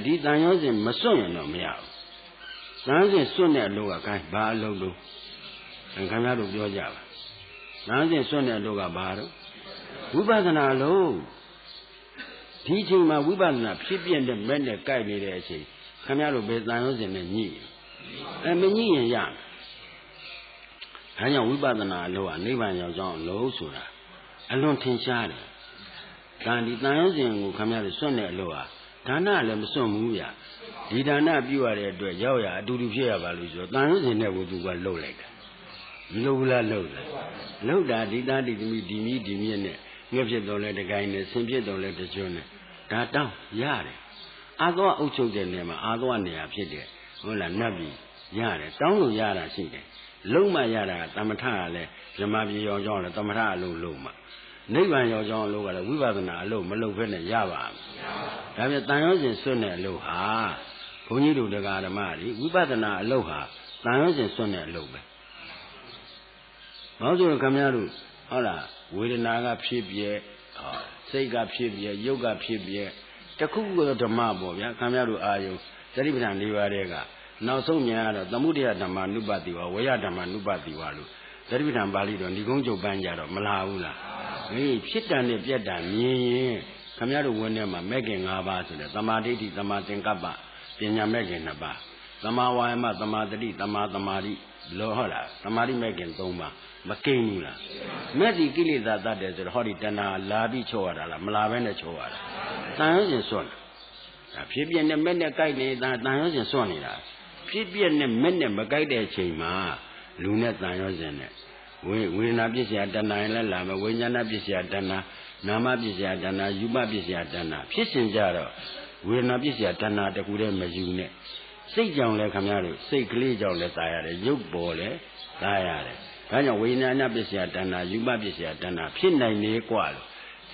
ဒီတန်ရောစင်မစွန့်ရင်တော့မရဘူးတန်ရောစင်စွန့်တဲ့အလုပ်ကခိုင်းဘာအလုပ်လို့ခင်ဗျားတို့ပြောကြပါတန်ရောစင်စွန့်တဲ့အလုပ်ကဘာလို့ဝိပဿနာလို့ဒီချိန်မှာဝိပဿနာဖြစ်ပြတဲ့မဲ့နဲ့ကြိုက်နေတဲ့အချိန်ခင်ဗျားတို့ဘယ်တန်ရောစင်နဲ့ညှိမညှိရင်ရမယ်ဒါကြောင့်ဝိပဿနာအလုပ်ကနိဗ္ဗာန်ရောက်ကြောင်းအလုပ်ဆိုတာအလွန်ထင်ရှားတယ်။ဒါဒီတန်ရုံးစဉ်ကိုခင်ဗျားတို့စွန့်တဲ့အလုပ်ဟာဒါနလည်းမစွန့်ဘူးဗျ။ဒီဒါနပြုရတဲ့အတွက်ရောက်ရအတူတူဖြစ်ရပါလို့ဆိုတော့တန်ရုံးစဉ်နဲ့ကိုသူကလှုပ်လိုက်တာ။မလှုပ်ဘူးလားလှုပ်လား။လှုပ်တာဒီသားဒီသမီးဒီမြင့်နဲ့ငှက်ဖြစ်တော့လဲတကိုင်းနဲ့ဆင်ဖြစ်တော့လဲတကျွန်းနဲ့ဒါတောင်းရတယ်။အာသောအုပ်ချုပ်တဲ့နေရာမှာအာသောနေရာဖြစ်တဲ့ဟုတ်လားနတ်ပြည်ရတယ်တောင်းလို့ရတာရှိတယ်လုံးမရတာသမထကလည်းဇမပြေရောကြောင်းလည်းသမထအလုပ်လုံးမှနိဗ္ဗာန်ရောကြောင်းအလုပ်ကလည်းဝိပဿနာအလုပ်မလုပ်ဘဲနဲ့ရပါမယ်ဒါပြန်တန်ရောစင်စွန့်တဲ့အလုပ်ဟာဘုန်းကြီးတို့တရားဓမ္မတွေဝိပဿနာအလုပ်ဟာတန်ရောစင်စွန့်တဲ့အလုပ်ပဲဘာလို့ဆိုတော့ခင်ဗျားတို့ဟုတ်လားဝေဒနာကဖြစ်ပြဲစိတ်ကဖြစ်ပြဲရုပ်ကဖြစ်ပြဲတခုခုတော့ဓမ္မပေါ့ဗျာခင်ဗျားတို့အာယုသတိပဋ္ဌာန်၄ပါးတဲ့ကနောက်ဆုံးမြန်ကတော့သမုဒယဓမ္မနုပတိဝဝေယဓမ္မနုပတိဝလို့သတိပဋ္ဌာန်ပါဠိတော်ဏိကုံးချုပ်ပန်းကြတော့မလာဘူးလားဖြစ်တန်နဲ့ပြက်တန်မြင်ရင်ခမရတို့ဝင်ထဲမှာမဲ့ခင်၅ပါးဆိုတဲ့သမာဓိဋ္ဌိသမာသင်္ကပ္ပပညာမဲ့ခင်2ပါးသမာဝါယမသမာတတိသမာသမာဓိလောဟုတ်လားသမာဓိမဲ့ခင်3ပါးမကိန်းဘူးလားမဲ့ဒီကိလေသာတတ်တယ်ဆိုတော့ဟောဒီတဏှာလာပြီးချောရတာလားမလာဘဲနဲ့ချောရတာတန်ရုံးစဉ်စွန့်တာဖြစ်ပြနဲ့မဲ့နဲ့ကြိုက်နေတာတန်ရုံးစဉ်စွန့်နေတာဖြစ်ပြနဲ့မဲ့နဲ့မကြိုက်တဲ့အချိန်မှာလူနဲ့တန်ရုံးစဉ်နဲ့ဝေဒနာပစ္စယတဏှာရင်လည်းလာမယ်ဝိညာဏပစ္စယတဏှာနာမပစ္စယတဏှာယူပပစ္စယတဏှာဖြစ်စဉ်ကြတော့ဝေဒနာပစ္စယတဏှာတကူတည်းမယူနဲ့စိတ်ကြောင့်လည်းခမရတို့စိတ်ကလေးကြောင့်လည်းตายရတယ်ရုပ်ပေါ်လည်းตายရတယ်ဒါကြောင့်ဝိညာဏပစ္စယတဏှာယူပပစ္စယတဏှာဖြစ်နိုင်နေกว่าလို့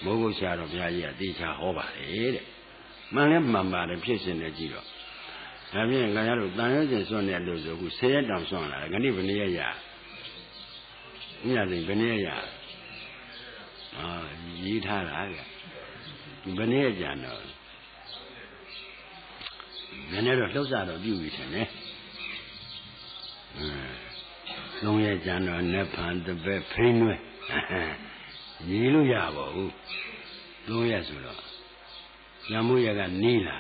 မိုးကုတ်ဆရာတော်ဘုရားကြီးကတေချာဟောပါတယ်တဲ့မှန်လဲမှန်ပါတယ်ဖြစ်စဉ်နဲ့ကြည့်တော့ဒါဖြင့်ခင်ဗျားတို့တန်ရုံးစဉ်စွန့်တဲ့လို့ဆိုခု10ရက်တောင်စွန့်လာတယ်ခဏိဘယ်နည်းရညသိဘယ်နည်းရရေးထားတာကဘယ်နည်းကြံတော့နည်းနည်းတော့လှုပ်ရှားတော့ပြုပြီထင်တယ်3ရက်ကြံတော့နက်ဖန်တပည့်ဖိနွဲရေးလို့ရပါဘူး3ရက်ဆိုတော့ညမိုးရကနီးလာ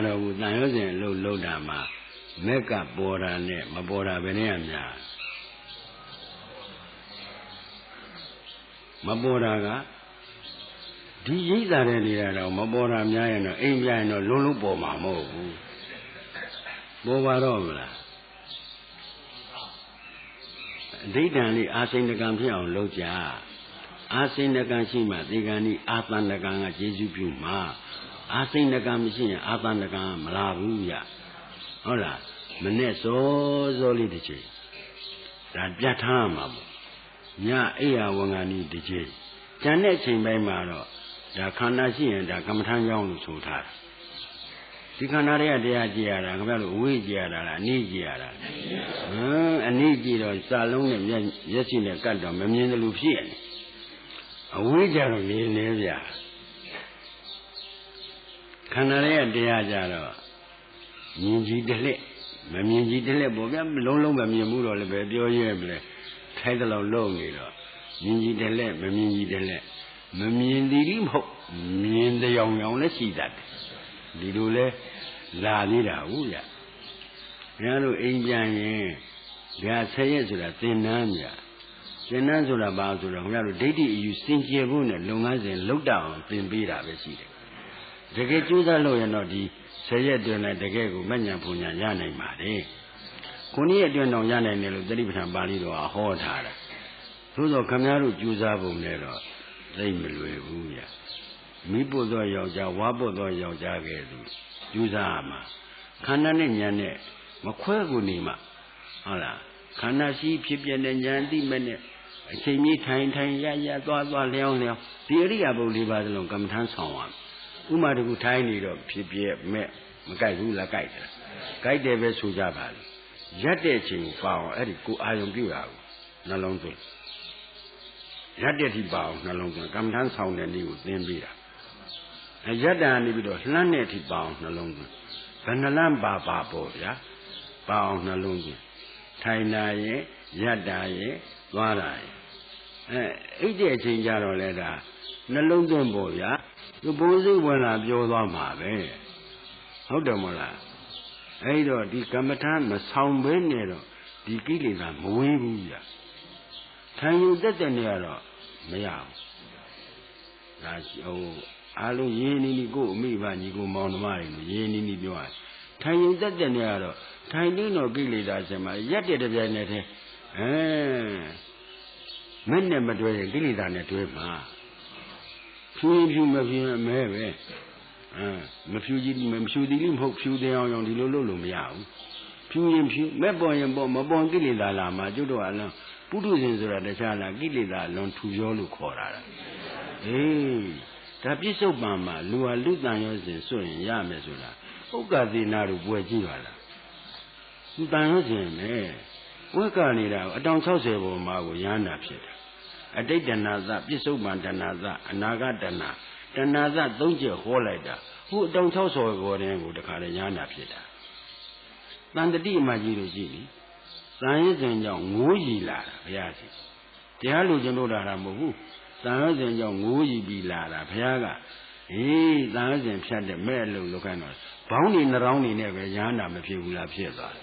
တော့ဘူးတန်ရုံးစဉ်လှုပ်တာမှာမက်ကပေါ်တာနဲ့မပေါ်တာဘယ်နည်းများမပေါ်တာကဒီရိပ်သာတဲ့နေတာတော့မပေါ်တာများရင်တော့အိမ်ပြရင်တော့လုံးလုံးပေါ်မှာမဟုတ်ဘူးပေါ်ပါတော့မလားအဋ္ဌံလေးအာစိဏကံဖြစ်အောင်လုပ်ကြအာစိဏကံရှိမှဒီကံဤအာသန္တကံကကျေစုပြုမှာအာစိဏကံမရှိရင်အာသန္တကံမလာဘူးဗျဟုတ်လားမနဲ့စောလေးတစ်ချိန်ဒါပြတ်ထားမှာပေါ့ညအိယာဝန်ခံဤတစ်ချိန်ကျန်တဲ့ချိန်ပိုင်းမှာတော့ဒါခန္ဓာရှိရင်ဒါကမ္မထမ်းကြောင်းလို့ဆိုထားတာ ဒီခန္ဓာတွေကတရားကြည့်ရတာခင်ဗျားတို့အဝိကြည့်ရတာလားအနည်းကြည့်ရတာအနည်းကြည့်တော့စာလုံးနဲ့မျက်စိနဲ့ကတ်တော့မမြင်တယ်လို့ဖြစ်နေအဝိကြတော့မြင်နေဗျာခန္ဓာတွေကတရားကြတော့မြင်ကြည့်တယ်လက်မမြင်ကြည့်တယ်လက်ပေါ့ဗျာလုံးလုံးမမြင်ဘူးတော့လည်းပဲပြောရဲမလဲထိုက်တယ်လို့လုံနေတော့မြင်ကြည့်တယ်လက်မမြင်ကြည့်တယ်လက်မမြင်သည်မဟုတ်မြင်တဲ့ရောင်ရောင်လည်းရှိတတ်တယ်ဒီလိုလဲလာသေးတာဟုတ်ရဘုရားတို့အိမ်ပြန်ရင်ဒါ10ရက်ဆိုတာသင်္นานမြသင်္นานဆိုတာဘာဆိုတော့ဘုရားတို့ဒိဋ္ဌိအယူစင်ကြယ်ဖို့နဲ့လုပ်ငန်းစဉ်လုပ်တတ်အောင်သင်ပေးတာပဲရှိတယ်တကယ်ကြိုးစားလို့ရင်တော့ဒီ10ရက်အတွင်းနဲ့တကယ်ကိုမဉ္ဇဉ်ပူညာရနိုင်ပါတယ်ခုနှစ်ရက်အတွင်းတော့ရနိုင်တယ်လို့သတိပဋ္ဌာန်ပါဠိတော်ဟောထားတာသို့သောခမည်းတော်ကြိုးစားပုံနဲ့တော့သိမလွယ်ဘူးဗျမိပုသောယောက်ျားဝါပုသောယောက်ျားကဲ့သို့ကြိုးစားရမှာခန္ဓာနဲ့ဉာဏ်နဲ့မခွဲကိုနေမှဟုတ်လားခန္ဓာရှိဖြစ်ပြတဲ့ဉာဏ်သိမဲ့နဲ့အချိန်ကြီးထိုင်ရသွားလျောင်းဒီအရိယာပု၄ပါးစလုံးကမ္မထမ်းဆောင်ရဥမာတကူထိုင်နေတော့ဖြစ်ပြမဲ့မကြိုက်ဘူးလားကြိုက်တယ်ကြိုက်တယ်ပဲဆိုကြပါလေရက်တဲ့အချိန်ကိုပါအောင်အဲ့ဒီကိုအာယုံပြုရအောင်နှလုံးသွင်းရက်တဲ့ထိပါအောင်နှလုံးသွင်းကမ္မထမ်းဆောင်တဲ့နည်းကိုသင်ပေးတာရက်တာနေပြီးတော့လှမ်းတဲ့အထိပါအောင်နှလုံးသွင်းဘယ်နှလမ်းပါပေါ့ဗျာပါအောင်နှလုံးသွင်းထိုင်တာရဲ့ရက်တာရဲ့သွားတာရဲ့အဲ့တဲ့အချိန်ကြတော့လဲဒါနှလုံးသွင်းပေါ့ဗျာသူဘုံစိတ်ဝင်လာပြောသွားမှာပဲဟုတ်တယ်မလားအဲ့တော့ဒီကမ္မထာမဆောင်ဘဲနဲ့တော့ဒီကိလေသာမဝေးဘူးဗျာထိုင်ယူတက်နေရတော့မရဘူးဒါအားလုံးရင်းနီးကိုအမိဘညီကိုမောင်နှမတွေရင်းနီးပြောရထိုင်ယူတက်နေရတော့ထိုင်တင်းတော့ကိလေသာဆင်မှာရက်တဲ့တပြိုင်နက်တည်းမင်းနဲ့မတွဲရင်ကိလေသာနဲ့တွဲမှာဖြူမဖြူအမဲပဲမဖြူသည်လိမဟုတ်ဖြူတဲ့အောင်ဒီလိုလုပ်လို့မရဘူးဖြူရင်ဖြူမဲ့ပေါ်ရင်ပေါ်မပေါ်ကိလေသာလာမှာကျွတ်တော့အလုံးပုထုဇဉ်ဆိုတာတခြားလားကိလေသာအလုံးထူရောလို့ခေါ်တာဒါပြစ္ဆုတ်ပံမှာလူဟာလူတန်ရောစဉ်စွန့်ရင်ရမယ်ဆိုတာဥက္ကသေနာတို့ပွဲကြည့်ပါလားသူတန်ရောစဉ်နဲ့ဝက်ကနေတာအတောင်60ပေါ်မှာကိုရဟန္တာဖြစ်တယ်အတိတ်တဏ္ဍသပြစ္ဆုတ်ပံတဏ္ဍသအနာဂတဏ္ဍသ3ချက်ဟောလိုက်တာဟိုအတောင်60ပေါ်တဲ့ကိုတခါလေရဟန္တာဖြစ်တာတန်တတိအမကြီးတို့ကြည့်ပြီတန်ရင်စဉ်ကြောင့်ငိုးရီလာတာဘုရားရှင်တရားလူကျင်လို့တာမဟုတ်ဘူးတန်ရင်စဉ်ကြောင့်ငိုးရီပြီးလာတာဘုရားကတန်ရင်စဉ်ဖြတ်တဲ့မဲ့အလုပ်လုပ်ခိုင်းတော့ဘောင်းနေနှရောင်းနေနဲ့ပဲရဟန္တာမဖြစ်ဘူးလားဖြစ်သွား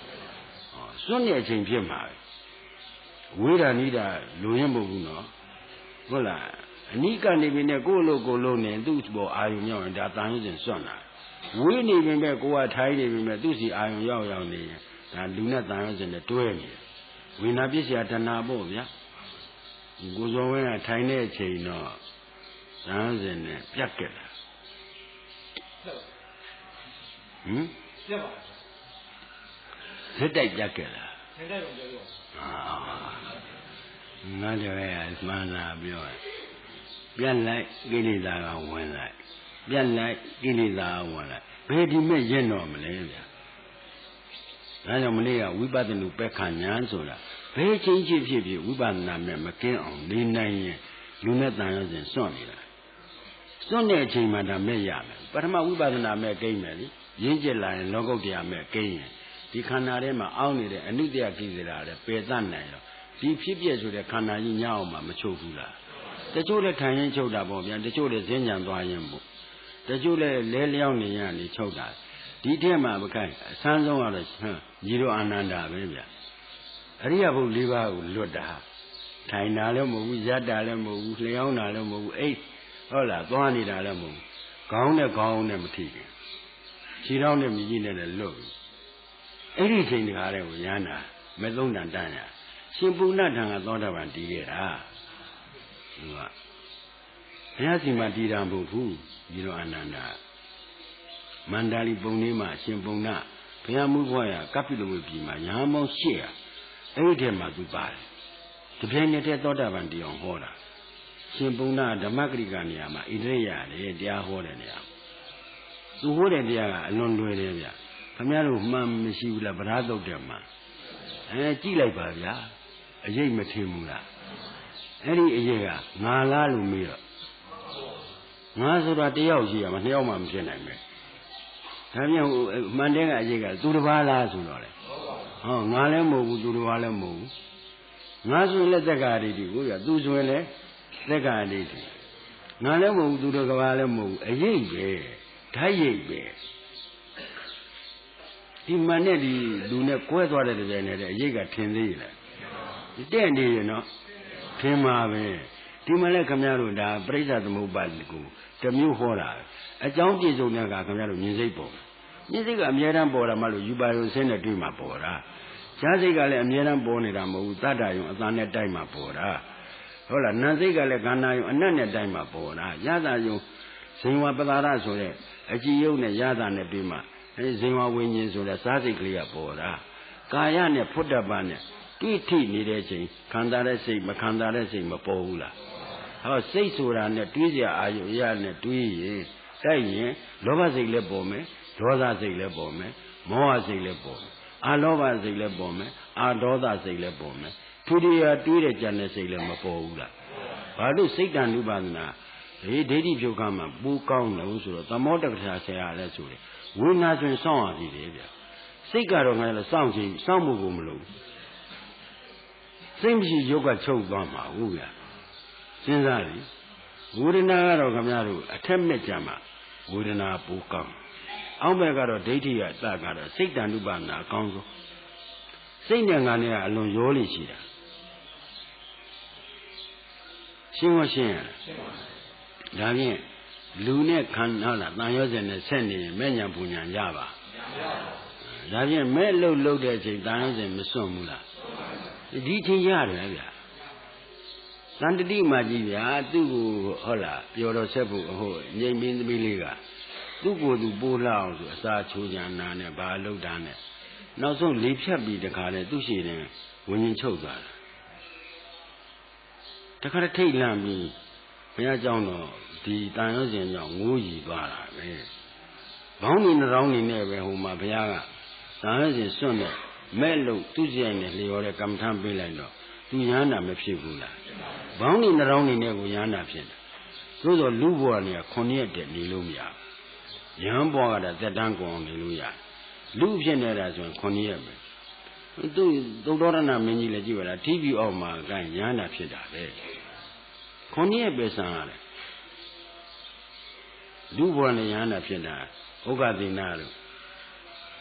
စွန့်တဲ့အချိန်ဖြစ်မှာဝိဒာနိဒာလူရင်မဟုတ်ဘူးနော်ဟုတ်လားအနိကနေပြီနဲ့ကိုယ့်လိုကိုယ်လုံးနေသူ့ဘောအာယုံရောက်ရင်ဒါတန်ရင်စဉ်စွန့်တာဝိနေပြီမဲ့ကိုယ်ကထိုင်းနေပြီမဲ့သူ့စီအာယုံရောက်နေရင်ဒါလူနဲ့တန်ရင်စဉ်နဲ့တွဲနေတယ်ဝိညာဉ်ပစ္စယတဏှာပေါ့ဗျာကိုဇော်ဝင်းကထိုင်တဲ့အချိန်တော့တန်ရင်စဉ်နဲ့ပြတ်ခဲ့တာပြတ်ပါလက်တိုက်ပြတ်ခဲ့တာလက်တိုက်တော့ပြောလို့ငါတပည့်ကမှန်လာပြောပြတ်လိုက်ကိလေသာကဝင်လိုက်ပြတ်လိုက်ကိလေသာကဝင်လိုက်ဘယ်ဒီမဲ့ရင်တော့မလဲဗျာဒါကြောင့်မနေ့ကဝိပဿနာပက္ခဉာဏ်ဆိုတာဘယ်ချင်းချင်းဖြစ်ဝိပဿနာမဲ့မကင်းအောင်နေနိုင်ရင်လူနဲ့တန်ရစဉ်စွန့်နေတာစွန့်တဲ့အချိန်မှဒါမဲ့ရမယ်ပထမဝိပဿနာမဲ့ကိန်းမယ်လေရင်းကျက်လာရင်လောကုတ္တရာမဲ့ကိန်းရင်ဒီခန္ဓာထဲမှာအောင်းနေတဲ့အနုတ္တယကိလေသာတွေပယ်တတ်နိုင်တော့ဒီဖြစ်ပြဆိုတဲ့ခန္ဓာကြီးညအောင်မှမချုပ်ဘူးလားတချို့လည်းထိုင်ရင်ချုပ်တာပေါ့ဗျာတချို့လည်းဈဉ္ဉံသွားရင်ပေါ့တချို့လည်းလဲလျောင်းနေရနေချုပ်တာဒီထဲမှာမခိုင်အဆန်းဆုံးကတော့ညီတော်အာနန္ဒာပဲဗျာအရိယဘု၄ပါးကိုလွတ်တာထိုင်တာလည်းမဟုတ်ဘူးရပ်တာလည်းမဟုတ်ဘူးလျောင်းတာလည်းမဟုတ်ဘူးအိတ်ဟုတ်လားသွားနေတာလည်းမဟုတ်ဘူးခေါင်းနဲ့မထိဘူးခြေထောက်နဲ့မြည်ကြီးနဲ့လည်းလွတ်အဲ့ဒီချိန်တခါတည်းကိုရဟန္တာမသုံးတန်တန်းရရှင်ပုဏ္ဏထံကသောတာပန်တည်ခဲ့တာသူကဘုရားစီမှာတည်တာမဟုတ်ဘူးညီတော်အာနန္ဒာမန္တလီပုံလေးမှာရှင်ပုဏ္ဏဘုရားမူဘွားရကပိလဝေပြည်မှာညာမောင်း800အဲ့ဒီထဲမှာသူပါတယ်ဒီပြိုင်နေတဲ့သောတာပန်တည်အောင်ဟောတာရှင်ပုဏ္ဏဓမ္မဂရိကနေရာမှာဣရိယာလေတရားဟောတဲ့နေရာ သူဟိုးတဲ့တရားကအလွန်လွယ်တယ်ဗျခင်ဗျားတို့မှန်မရှိဘူးလားဗရာသုတ်တယ်မှာကြည့်လိုက်ပါဗျာအရေးမထင်ဘူးလားအဲ့ဒီအရေးကငါလားလို့မေးတော့ငါဆိုတာတယောက်ရှိရမှာနှစ်ယောက်မှမဖြစ်နိုင်ပဲဒါပြန်မှန်တဲ့ကအရေးကသူတစ်ပါးလားဆိုတော့လေဟောငါလည်းမဟုတ်ဘူးသူတစ်ပါးလည်းမဟုတ်ဘူးငါဆိုရင်လည်းသက်္ကာရိတိကိုရသူဆိုရင်လည်းသက်္ကာရိတိငါလည်းမဟုတ်ဘူးသူတစ်ပါးလည်းမဟုတ်ဘူးအရေးပဲဓာတ်ရိပ်ပဲဒီမှန်တဲ့ဒီလူနဲ့ကွဲသွားတဲ့တည်းနဲ့အရေးကထင်သေးရဲ့လားတဲ့နေရနော်ထင်ပါပဲဒီမှာလည်းခင်ဗျားတို့ဒါပရိစ္ဆသမုပ္ပါဒ်ကိုတမျိုးဟောတာအကြောင်းပြည့်စုံတဲ့ကခင်ဗျားတို့မြင်စိတ်ပေါ်မြင်စိတ်ကအမြဲတမ်းပေါ်တာမှလို့ယူပါရုံဆင်းနဲ့တွေ့မှပေါ်တာဈာစိတ်ကလည်းအမြဲတမ်းပေါ်နေတာမဟုတ်ဘူးတတ္တယုံအတန်နဲ့တိုက်မှပေါ်တာဟုတ်လားနာစိတ်ကလည်းခန္ဓာယုံအနတ်နဲ့တိုက်မှပေါ်တာရတာယုံဇင်ဝပတာရဆိုတဲ့အကြည်ယုံနဲ့ရတာနဲ့တွေ့မှဇင်ဝဝိညာဉ်ဆိုတဲ့စားစိတ်ကလေးကပေါ်တာကာယနဲ့ဖုတ္တပနဲ့တွေ့ထိနေတဲ့ချိန်ခန္ဓာတဲ့စိတ်မခန္ဓာတဲ့စိတ်မပေါ်ဘူးလားဟောစိတ်ဆိုတာနဲ့တွေးစရာအာယုရနဲ့တွေးရင်တိုက်ရင်လောဘစိတ်လည်းပေါ်မယ်ဒေါသစိတ်လည်းပေါ်မယ်မောဟစိတ်လည်းပေါ်မယ်အာလောဘစိတ်လည်းပေါ်မယ်အာဒေါသစိတ်လည်းပေါ်မယ်သူတရားတွေးတဲ့ကြံတဲ့စိတ်လည်းမပေါ်ဘူးလားဘာလို့စိတ်တ ानु ပါဒနာဒိဋ္ဌိဖြုတ်ခါမှာပူကောင်းလို့ဆိုတော့သမောတက္ကထာဆရာလည်းဆိုတယ်ဝိညာဉ်ဆိုရင်စောင့်ရသေးတယ်ဗျစိတ်ကတော့ငါလည်းစောင့်ချင်စောင့်မှုကိုမလုပ်စိတ်မရှိရုပ်ကချုပ်သွားမှာဟုတ်ဗျစဉ်းစားလေဝေဒနာကတော့ခင်ဗျားတို့အထက်မဲ့ကြမှာဝေဒနာပူကောင်းအောက်ဘက်ကတော့ဒိဋ္ဌိကစကတော့စိတ်တ ानु ပါဒနာအကောင်းဆုံးစိတ်နဲ့ငါနဲ့ကအလွန်ရောလိရှိတာရှင်းမရှင်းရလားဒါဖြင့်လူနဲ့ခန္ဓာလားတန်ရောစင်နဲ့ဆက်နေရင်မဲ့ညာပူညာရပါဒါဖြင့်မဲ့လှုပ်တဲ့အချိန်တန်ရောစင်မစွန့်ဘူးလားဒီချင်းရတယ်ဗျာသန္တတိမှကြီးဗျာသူ့ကိုဟုတ်လားပြောတော်ဆက်ဖို့ဟိုငြိမ်ပင်းသမီးလေးကသူ့ကိုယ်သူပိုးလှအောင်ဆိုအစာချိုးကြနာနဲ့ဘာလှုပ်တာနဲ့နောက်ဆုံးလေဖြတ်ပြီးတခါလေသူ့ရှိတယ်ဝิญဉ်ချုပ်သွားတာတခါထိတ်လန့်ပြီးဘုရားเจ้าတော်ဒီတန်ရုံးစဉ်ကြောင့်ငိုးရီသွားတာပဲဘောင်းနေနှောင်းနေနဲ့ပဲဟိုမှာဘုရားကတန်ရုံးစဉ်စွန့်တဲ့မဲ့လို့သူ့ကြိုင်နဲ့လျော်တဲ့ကမ္မထမ်းပေးလိုက်တော့သူရဟန္တာမဖြစ်ဘူးလားဘောင်းနေနှောင်းနေနဲ့ကိုရဟန္တာဖြစ်တယ်သို့သောလူဘဝနေ9ရက်တည်းနေလို့မရဘူးရဟန်းဘဝကသက်တမ်းကုန်အောင်နေလို့ရတယ်လူဖြစ်နေတာဆိုရင်9ရက်ပဲသူသုတ္တရဏမင်းကြီးလည်းကြည့်ပါလားထိပ်ပြီးအောက်မှာကရဟန္တာဖြစ်တာပဲ9ရက်ပဲဆံရတယ်လူဘဝနဲ့ရဟန္တာဖြစ်တာဥက္ကသေနာလို့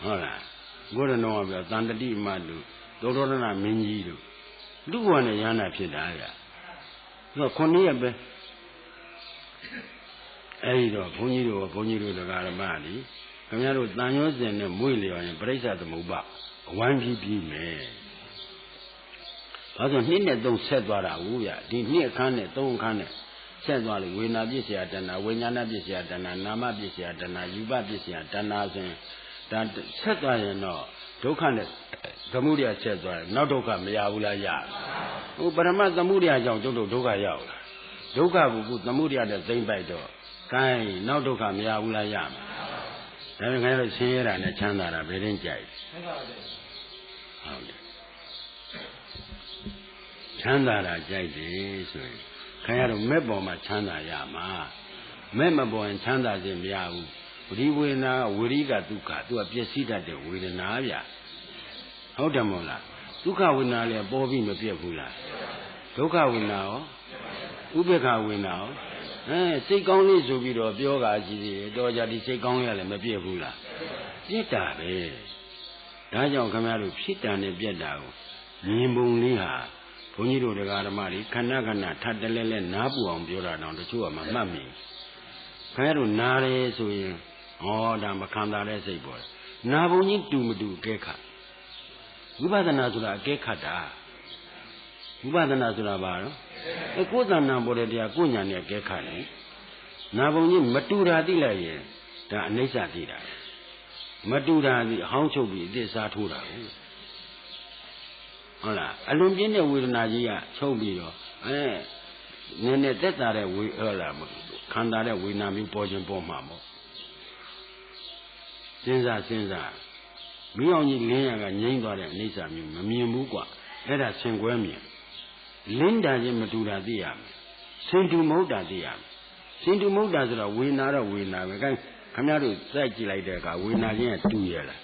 ဟုတ်လားဘုရားတော်ကပြောသန္တတိမတို့သုတ္တရဏမင်းကြီးတို့လူဘဝနဲ့ရဟန္တာဖြစ်တာဗျသူက9ရက်ပဲအဲဒီတော့ဘုန်းကြီးတို့တရားဓမ္မလीခင်ဗျားတို့တန်ရောစင်နဲ့မွေ့လျော်ရင်ပရိစ္ဆသမုပ္ပါအဝမ်းပြီးမယ်ဘာလို့2နဲ့3ဆက်သွားတာဟုတ်ဗျဒီ2အခန်းနဲ့3အခန်းနဲ့ဆက်သွားလို့ဝေနာပစ္စယတဏဝိညာဏပစ္စယတဏနာမပစ္စယတဏယူပပစ္စယတဏဆိုရင်ဒါဆက်သွားရင်တော့ဒုက္ခနဲ့သမုဒယဆက်သွားရင်နောက်ဒုက္ခမရဘူးလားရဟိုပရမတ်သမုဒယကြောင့်ကျုပ်တို့ဒုက္ခရောက်လာဒုက္ခကိုခုသမုဒယနဲ့သိမ့်ပိုက်တော့ဂိုင်းနောက်ဒုက္ခမရဘူးလားရမှာဒါပေမဲ့ဆင်းရဲတာနဲ့ချမ်းသာတာဘယ်ရင်ကြိုက်ဟုတ်တယ်ချမ်းသာတာကြိုက်တယ်ဆိုရင်ခင်ဗျားတို့မဲ့ပေါ်မှာချမ်းသာရမှာမဲ့မပေါ်ရင်ချမ်းသာခြင်းမရဘူးဒီဝေဒနာဝိရိကဒုက္ခသူကပျက်စီးတတ်တဲ့ဝေဒနာဗျဟုတ်တယ်မို့လားဒုက္ခဝေဒနာလည်းပေါ်ပြီးမပြတ်ဘူးလားဒုက္ခဝေဒနာရောဥပေက္ခဝေဒနာရောစိတ်ကောင်းလေးဆိုပြီးတော့ပြောတာကြီးသေးတယ်တော်ကြဒီစိတ်ကောင်းရလည်းမပြတ်ဘူးလားပြတ်တာပဲဒါကြောင့်ခင်ဗျားတို့ဖြစ်တာနဲ့ပြတ်တာကိုမြင်ပုံလေးဟာဘုန်းကြီးတို့တရားဓမ္မတွေခဏခဏထပ်တလဲလဲနားပူအောင်ပြောတာတော့တချို့ကမမှတ်မိခင်ဗျားတို့နားတယ်ဆိုရင်ဟောဒါမခံတာတဲ့စိတ်ပေါ်နာဘုံကြီးတူမတူအကဲခတ်ဝိပဿနာဆိုတာအကဲခတ်တာဝိပဿနာဆိုတာဘာလို့ကိုယ်သဏ္ဍာန်ပေါ်တဲ့တရားကိုညာနဲ့အကဲခတ်တယ်နာဘုံကြီးမတူတာသိလိုက်ရင်ဒါအနိစ္စသိတာမတူတာဒီအဟောင်းချုပ်ပြီးအစ်စားထိုးတာဟုတ်လားအလွန်ပြင်းတဲ့ဝေဒနာကြီးကချုပ်ပြီးတော့နည်းနည်းသက်သာတဲ့ဟုတ်လားခန္ဓာတဲ့ဝေဒနာမျိုးပေါ်ခြင်းပေါ်မှာပေါ့ စဉ်းစားမင်းအောင်ကြီးလင်းရကငြိမ့်သွားတဲ့အိဋ္ဌာမျိုးမမြင်ဘူးကွာအဲ့ဒါဆင်ကွဲမြင်လင်းတာချင်းမတူတာသိရမယ်ဆင်တူမဟုတ်တာသိရမယ်ဆင်တူမဟုတ်တာဆိုတော့ဝေနာတော့ဝေနာပဲခင်ဗျားတို့စိုက်ကြည့်လိုက်တဲ့အခါဝေနာချင်းကတူရလား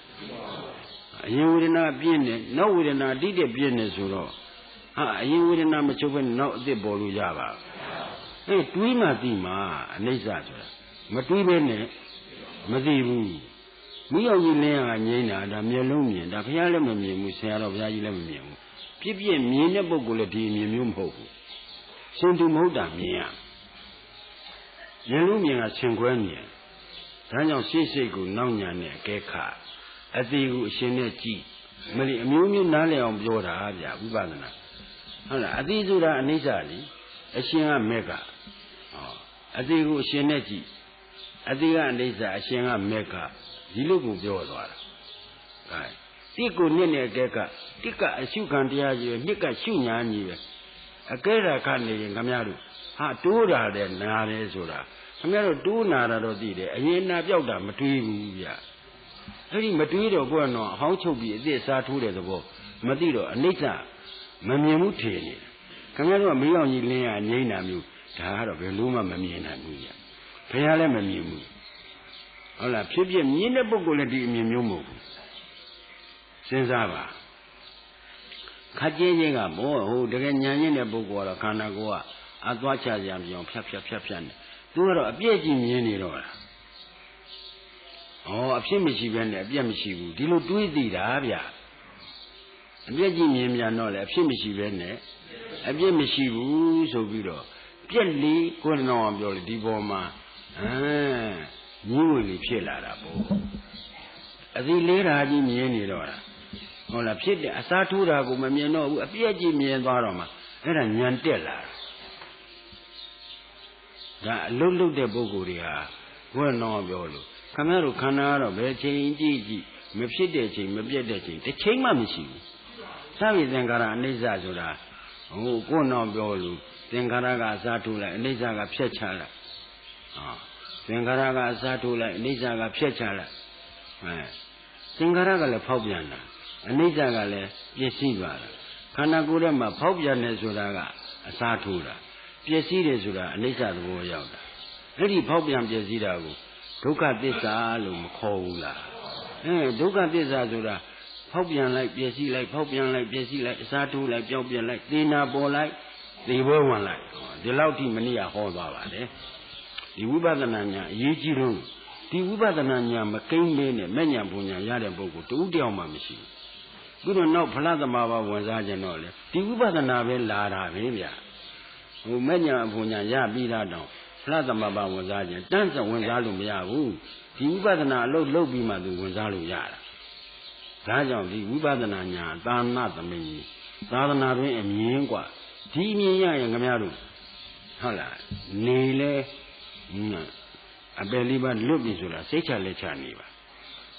အရင်ဝေဒနာပြင်းနေနောက်ဝေဒနာတိတက်ပြင်းနေဆိုတော့ဟာအရင်ဝေဒနာမချုပ်ဘဲနောက်အစ်စ်ပေါ်လို့ရပါအဲ့တွေးမှသိမှာအနိစ္စဆိုတာမတွေးဘဲနဲ့မသိဘူးမိအောင်ကြီးလင်းရကငြိမ်းတာဒါမျက်လုံးမြင်ဒါဘုရားလည်းမမြင်ဘူးဆရာတော်ဘုရားကြီးလည်းမမြင်ဘူးပြည့်ပြည့်မြင်တဲ့ပုဂ္ဂိုလ်လည်းဒီအမြင်မျိုးမဟုတ်ဘူးရှင်သူမဟုတ်တာမြင်ရမျက်လုံးမြင်ကဆင်ခွဲမြင်ဒါကြောင့်ရှေ့စိတ်ကိုနောက်ညာနဲ့အကဲခါအသေးကိုအရှင်နဲ့ကြည့်မလီအမျိုးမျိုးနားလည်အောင်ပြောတာဗျာဝိပဿနာဟုတ်လားအသေးဆိုတာအနိစ္စလीအရှင်ကမေကအသေးကိုအရှင်နဲ့ကြည့်အသေးကအနိစ္စအရှင်ကမေကဒီလိုကိုပြောသွားတာအဲတိကိုနှစ်နဲ့အကဲကတိကအရှုခံတရားကြီးပဲနှစ်ကရှုညာကြီးပဲအကဲတာခနေရင်ခမရတို့ဟာတိုးတာတဲ့နာတယ်ဆိုတာခမရတို့တိုးနာတာတော့သိတယ်အရင်နာပြောက်တာမတွေးဘူးဗျအဲ့ဒီမတွေးတော့ကိုယ်ကတော့အဟောင်းချုပ်ပြီးအစ်စ်စားထိုးတဲ့သဘောမသိတော့အနိစ္စမမြင်ဘူးထင်နေခင်ဗျားတို့ကမီးအောင်ကြီးလင်းရငြိမ့်တာမျိုးဒါကတော့ဘယ်လို့မှမမြင်နိုင်ဘူးဗျဘုရားလည်းမမြင်ဘူးဟုတ်လားဖြစ်ဖြစ်မြင်တဲ့ပုဂ္ဂိုလ်လည်းဒီအမြင်မျိုးမဟုတ်ဘူးစဉ်းစားပါခက်ချင်းချင်းကဘောဟိုတကယ်ညာညင်းတဲ့ပုဂ္ဂိုလ်ကတော့ခန္ဓာကိုယ်ကအသွားချစရာမပြောင်းဖြတ်နေသူကတော့အပြည့်ကြီးမြင်နေတော့လားအဖြစ်မရှိဘဲနဲ့အပြည့်မရှိဘူးဒီလိုတွေးသိတာဗျအပြည့်ကြီးမြင်ပြန်တော့လေအဖြစ်မရှိဘဲနဲ့အပြည့်မရှိဘူးဆိုပြီးတော့ပြက်လီကိုယ်တော်ပြောလေဒီပေါ်မှာညင်းဝင်လေးဖြစ်လာတာပေါ့အစီလေးဓာကြီးမြင်နေတော့တာဟုတ်လားဖြစ်တဲ့အစားထိုးတာကိုမမြင်တော့ဘူးအပြည့်ကြီးမြင်သွားတော့မှအဲ့ဒါညံတက်လာဒါအလုတ်လုတ်တဲ့ပုဂ္ဂိုလ်တွေဟာကိုယ်တော်ပြောလို့ခင်ဗျားတို့ခန္ဓာကတော့ဘယ်ချိန်ကြည့်မဖြစ်တဲ့ချိန်မပြတ်တဲ့ချိန်တစ်ချိန်မှမရှိဘူးသဗ္ဗေသင်္ခါရအနိစ္စဆိုတာဟိုကိုယ်တော်ပြောလို့သင်္ခါရကအစားထိုးလိုက်အနိစ္စကဖြတ်ချလိုက်သင်္ခါရကအစားထိုးလိုက်အနိစ္စကဖြတ်ချလိုက်သင်္ခါရကလည်းဖောက်ပြန်တာအနိစ္စကလည်းပျက်စီးသွားတာခန္ဓာကိုယ်ထဲမှာဖောက်ပြန်တယ်ဆိုတာကအစားထိုးတာပျက်စီးတယ်ဆိုတာအနိစ္စသဘောရောက်တာအဲ့ဒီဖောက်ပြန်ပျက်စီးတာကိုဒုက္ခသစ္စာလို့မခေါ်ဘူးလားဒုက္ခသစ္စာဆိုတာဖောက်ပြန်လိုက်ပျက်စီးလိုက်ဖောက်ပြန်လိုက်ပျက်စီးလိုက်အစားထိုးလိုက်ပြောင်းပြန်လိုက်သေနာပေါ်လိုက်သေဘွဲဝင်လိုက်ဒီလောက်ထိမနည်းဟောသွားပါတယ်ဒီဝိပဿနာဉာဏ်အရေးကြီးတော့ဒီဝိပဿနာဉာဏ်မကိန်းလေးနဲ့မဲ့ဉာဏ်ပုံဉာဏ်ရတဲ့ပုဂ္ဂိုလ်တူတယောက်မှမရှိဘူးပြီးတော့နောက်ဖလားသမားပါဝင်စားခြင်းတော့လေဒီဝိပဿနာပဲလာတာပဲဗျဟိုမဲ့ဉာဏ်ပုံဉာဏ်ရပြီးတော့ဖလားသမားပါဝင်စားခြင်းတန်းစဝင်စားလို့မရဘူးဒီဝိပဿနာအလုပ်ပြီးမှသူဝင်စားလို့ရတာဒါကြောင့်ဒီဝိပဿနာဉာဏ်သာနာသမီးသာသနာတွင်အမြင်กว่าဒီအမြင်ရရင်ခင်ဗျားတို့ဟုတ်လားနေလေအပယ်လေးပါလွတ်ပြီဆိုတာစိတ်ချလက်ချနေပါ